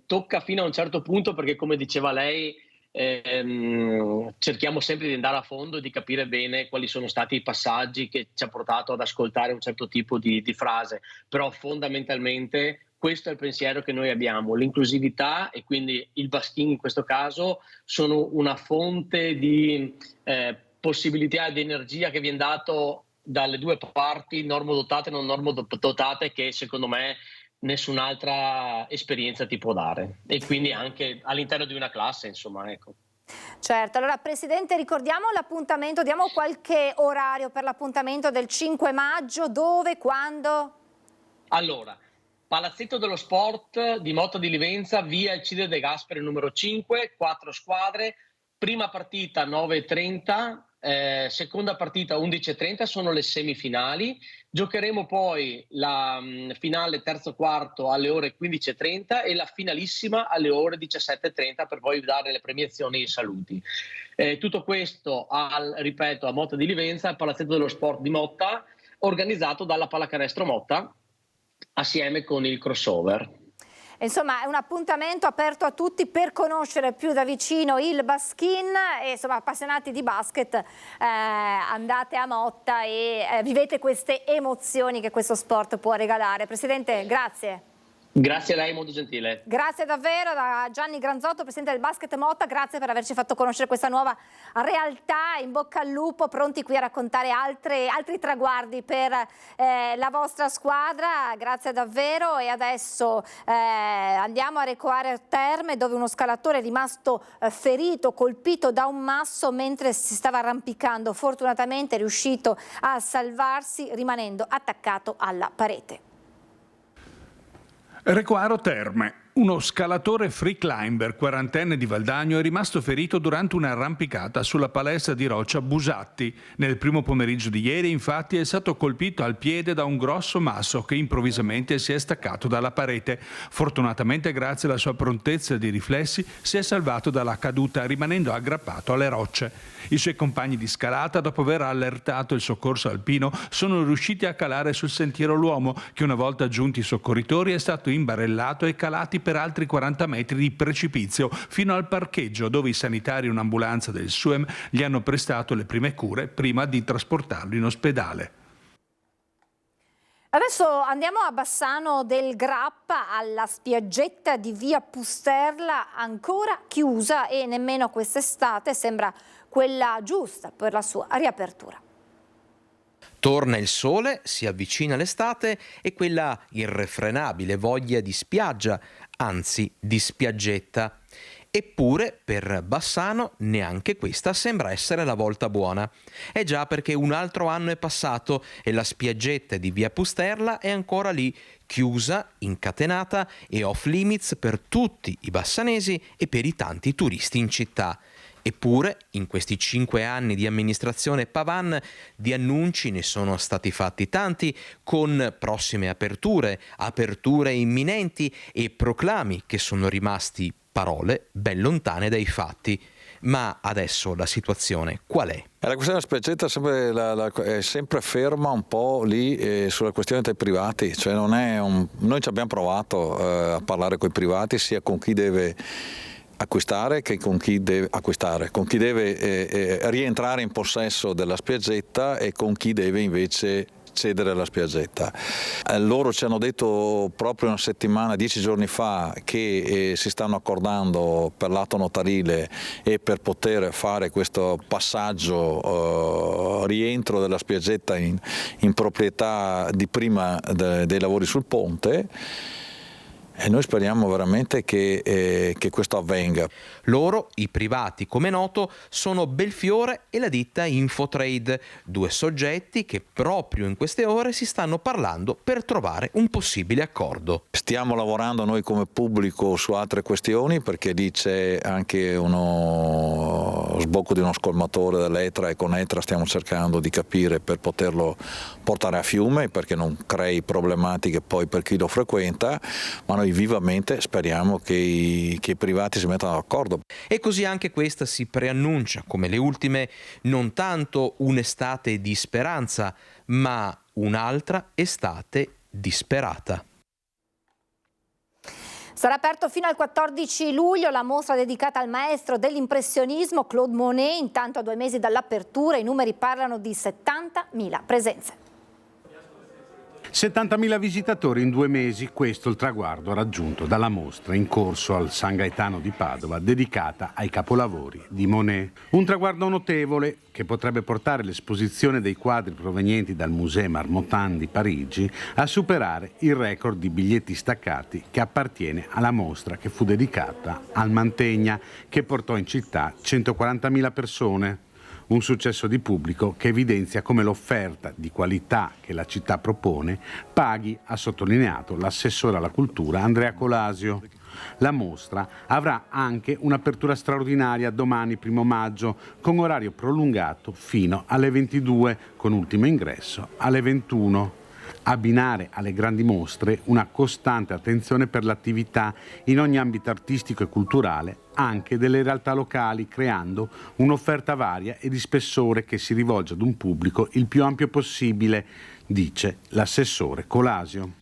tocca fino a un certo punto, perché come diceva lei cerchiamo sempre di andare a fondo e di capire bene quali sono stati i passaggi che ci ha portato ad ascoltare un certo tipo di frase, però fondamentalmente questo è il pensiero che noi abbiamo: l'inclusività, e quindi il basking in questo caso, sono una fonte di possibilità e di energia che viene dato dalle due parti, normodotate e non normodotate, che secondo me nessun'altra esperienza ti può dare, e quindi anche all'interno di una classe, insomma, ecco. Certo, allora Presidente, ricordiamo l'appuntamento, diamo qualche orario per l'appuntamento del 5 maggio, dove, quando? Allora, Palazzetto dello Sport di Motta di Livenza, via Alcide De Gasperi numero 5, 4 squadre, prima partita 9:30, seconda partita 11:30, sono le semifinali. Giocheremo poi la finale terzo quarto alle ore 15:30 e la finalissima alle ore 17:30, per poi dare le premiazioni e i saluti. Tutto questo, ripeto, a Motta di Livenza, al Palazzetto dello Sport di Motta, organizzato dalla Pallacanestro Motta assieme con il crossover. Insomma, è un appuntamento aperto a tutti per conoscere più da vicino il baskin, e insomma, appassionati di basket, andate a Motta e vivete queste emozioni che questo sport può regalare. Presidente, grazie. Grazie a lei, molto gentile. Grazie davvero da Gianni Granzotto, Presidente del Basket Motta, grazie per averci fatto conoscere questa nuova realtà. In bocca al lupo, pronti qui a raccontare altri traguardi per la vostra squadra, grazie davvero. E adesso andiamo a Recoaro Terme, dove uno scalatore è rimasto ferito, colpito da un masso mentre si stava arrampicando. Fortunatamente è riuscito a salvarsi rimanendo attaccato alla parete. Recoaro Terme. Uno scalatore free climber quarantenne di Valdagno è rimasto ferito durante un'arrampicata sulla palestra di roccia Busatti. Nel primo pomeriggio di ieri, infatti, è stato colpito al piede da un grosso masso che improvvisamente si è staccato dalla parete. Fortunatamente, grazie alla sua prontezza di riflessi, si è salvato dalla caduta, rimanendo aggrappato alle rocce. I suoi compagni di scalata, dopo aver allertato il soccorso alpino, sono riusciti a calare sul sentiero L'Uomo, che una volta giunti i soccorritori è stato imbarellato e calati per altri 40 metri di precipizio fino al parcheggio, dove i sanitari e un'ambulanza del SUEM gli hanno prestato le prime cure prima di trasportarlo in ospedale. Adesso andiamo a Bassano del Grappa, alla spiaggetta di via Pusterla, ancora chiusa, e nemmeno quest'estate sembra quella giusta per la sua riapertura. Torna il sole, si avvicina l'estate e quella irrefrenabile voglia di spiaggia, anzi di spiaggetta. Eppure per Bassano neanche questa sembra essere la volta buona. È già perché un altro anno è passato e la spiaggetta di via Pusterla è ancora lì, chiusa, incatenata e off limits per tutti i bassanesi e per i tanti turisti in città. Eppure, in questi 5 anni di amministrazione Pavan, di annunci ne sono stati fatti tanti, con prossime aperture, aperture imminenti e proclami che sono rimasti parole ben lontane dai fatti. Ma adesso la situazione qual è? La questione della spiaggetta è sempre ferma un po' lì sulla questione dei privati, cioè noi ci abbiamo provato a parlare con i privati, sia con chi deve acquistare che con chi deve acquistare, con chi deve rientrare in possesso della spiaggetta e con chi deve invece cedere la spiaggetta. Loro ci hanno detto proprio una settimana, 10 giorni fa, che si stanno accordando per l'atto notarile e per poter fare questo passaggio rientro della spiaggetta in proprietà di prima dei lavori sul ponte. E noi speriamo veramente che questo avvenga. Loro, i privati, come noto, sono Belfiore e la ditta Infotrade, due soggetti che proprio in queste ore si stanno parlando per trovare un possibile accordo. Stiamo lavorando noi come pubblico su altre questioni, perché lì c'è anche uno sbocco di uno scolmatore dell'Etra e con Etra stiamo cercando di capire per poterlo portare a fiume, perché non crei problematiche poi per chi lo frequenta, ma noi vivamente speriamo che i privati si mettano d'accordo. E così anche questa si preannuncia, come le ultime, non tanto un'estate di speranza, ma un'altra estate disperata. Sarà aperto fino al 14 luglio la mostra dedicata al maestro dell'impressionismo Claude Monet. Intanto, a 2 mesi dall'apertura, i numeri parlano di 70.000 presenze. 70.000 visitatori in 2 mesi, questo il traguardo raggiunto dalla mostra in corso al San Gaetano di Padova dedicata ai capolavori di Monet. Un traguardo notevole che potrebbe portare l'esposizione dei quadri provenienti dal Musée Marmottan di Parigi a superare il record di biglietti staccati che appartiene alla mostra che fu dedicata al Mantegna, che portò in città 140.000 persone. Un successo di pubblico che evidenzia come l'offerta di qualità che la città propone paghi, ha sottolineato l'assessore alla cultura Andrea Colasio. La mostra avrà anche un'apertura straordinaria domani 1 maggio con orario prolungato fino alle 22 con ultimo ingresso alle 21. Abbinare alle grandi mostre una costante attenzione per l'attività in ogni ambito artistico e culturale, anche delle realtà locali, creando un'offerta varia e di spessore che si rivolge ad un pubblico il più ampio possibile, dice l'assessore Colasio.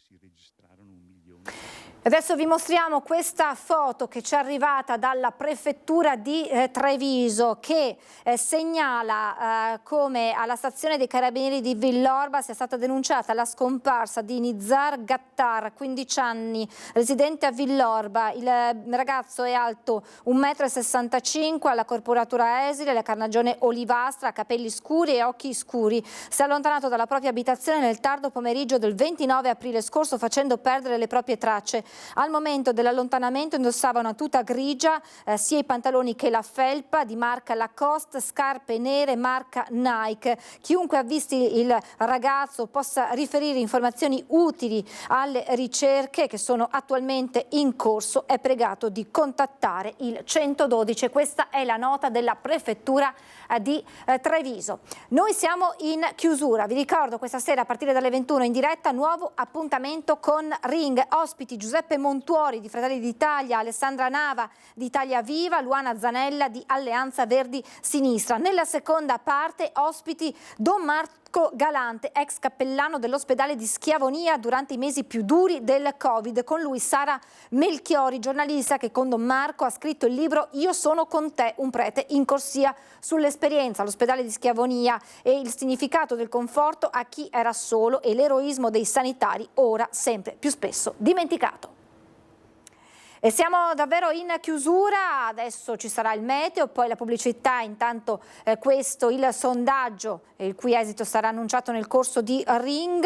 Adesso vi mostriamo questa foto che ci è arrivata dalla prefettura di Treviso, che segnala come alla stazione dei carabinieri di Villorba sia stata denunciata la scomparsa di Nizar Gattar, 15 anni, residente a Villorba. Il ragazzo è alto 1,65 m, ha la corporatura esile, la carnagione olivastra, capelli scuri e occhi scuri. Si è allontanato dalla propria abitazione nel tardo pomeriggio del 29 aprile scorso, facendo perdere le proprie tracce. Al momento dell'allontanamento indossava una tuta grigia, sia i pantaloni che la felpa di marca Lacoste, scarpe nere marca Nike. Chiunque avvisti il ragazzo possa riferire informazioni utili alle ricerche che sono attualmente in corso è pregato di contattare il 112. Questa è la nota della prefettura di Treviso. Noi siamo in chiusura, vi ricordo questa sera a partire dalle 21 in diretta nuovo appuntamento con Ring, ospiti Giuseppe Montuori di Fratelli d'Italia, Alessandra Nava di Italia Viva, Luana Zanella di Alleanza Verdi Sinistra. Nella seconda parte ospiti Don Marco Galante, ex cappellano dell'ospedale di Schiavonia durante i mesi più duri del Covid. Con lui Sara Melchiori, giornalista che con Don Marco ha scritto il libro Io sono con te, un prete in corsia sull'esperienza all'ospedale di Schiavonia e il significato del conforto a chi era solo e l'eroismo dei sanitari ora sempre più spesso dimenticato. E siamo davvero in chiusura, adesso ci sarà il meteo, poi la pubblicità, intanto questo il sondaggio, il cui esito sarà annunciato nel corso di Ring.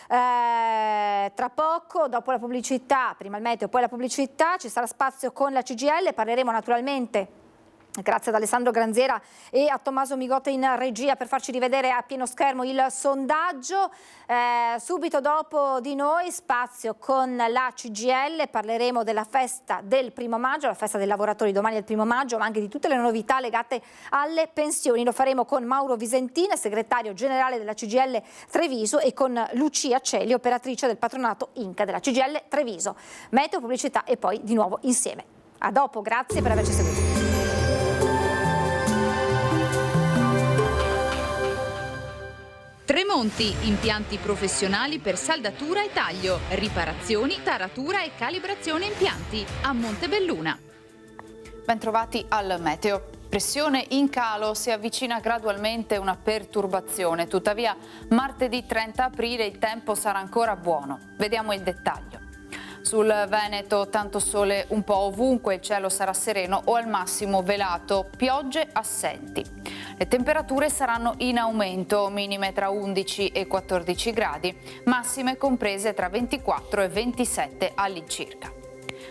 Tra poco, dopo la pubblicità, prima il meteo, poi la pubblicità, ci sarà spazio con la CGIL, parleremo naturalmente grazie ad Alessandro Granziera e a Tommaso Migote in regia per farci rivedere a pieno schermo il sondaggio. Subito dopo di noi spazio con la CGIL, parleremo della festa del 1° maggio, la festa dei lavoratori domani è il 1° maggio, ma anche di tutte le novità legate alle pensioni. Lo faremo con Mauro Visentina, segretario generale della CGIL Treviso, e con Lucia Celi, operatrice del patronato Inca della CGIL Treviso. Meteo, pubblicità e poi di nuovo insieme. A dopo, grazie per averci seguito. Tremonti, impianti professionali per saldatura e taglio, riparazioni, taratura e calibrazione impianti a Montebelluna. Bentrovati al meteo. Pressione in calo, si avvicina gradualmente una perturbazione, tuttavia martedì 30 aprile il tempo sarà ancora buono. Vediamo il dettaglio. Sul Veneto tanto sole un po' ovunque, il cielo sarà sereno o al massimo velato, piogge assenti. Le temperature saranno in aumento, minime tra 11 e 14 gradi, massime comprese tra 24 e 27 all'incirca.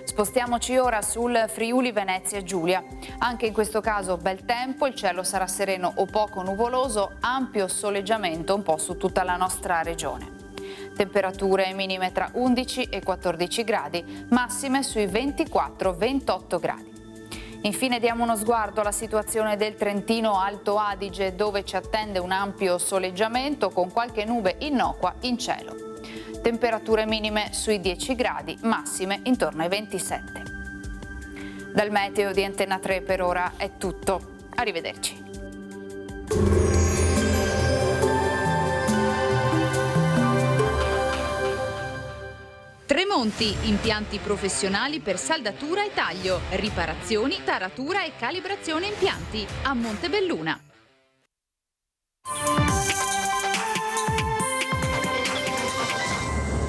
Spostiamoci ora sul Friuli Venezia Giulia. Anche in questo caso bel tempo, il cielo sarà sereno o poco nuvoloso, ampio soleggiamento un po' su tutta la nostra regione. Temperature minime tra 11 e 14 gradi, massime sui 24-28 gradi. Infine diamo uno sguardo alla situazione del Trentino Alto Adige, dove ci attende un ampio soleggiamento con qualche nube innocua in cielo. Temperature minime sui 10 gradi, massime intorno ai 27. Dal meteo di Antenna 3 per ora è tutto. Arrivederci. Tremonti, impianti professionali per saldatura e taglio, riparazioni, taratura e calibrazione impianti a Montebelluna.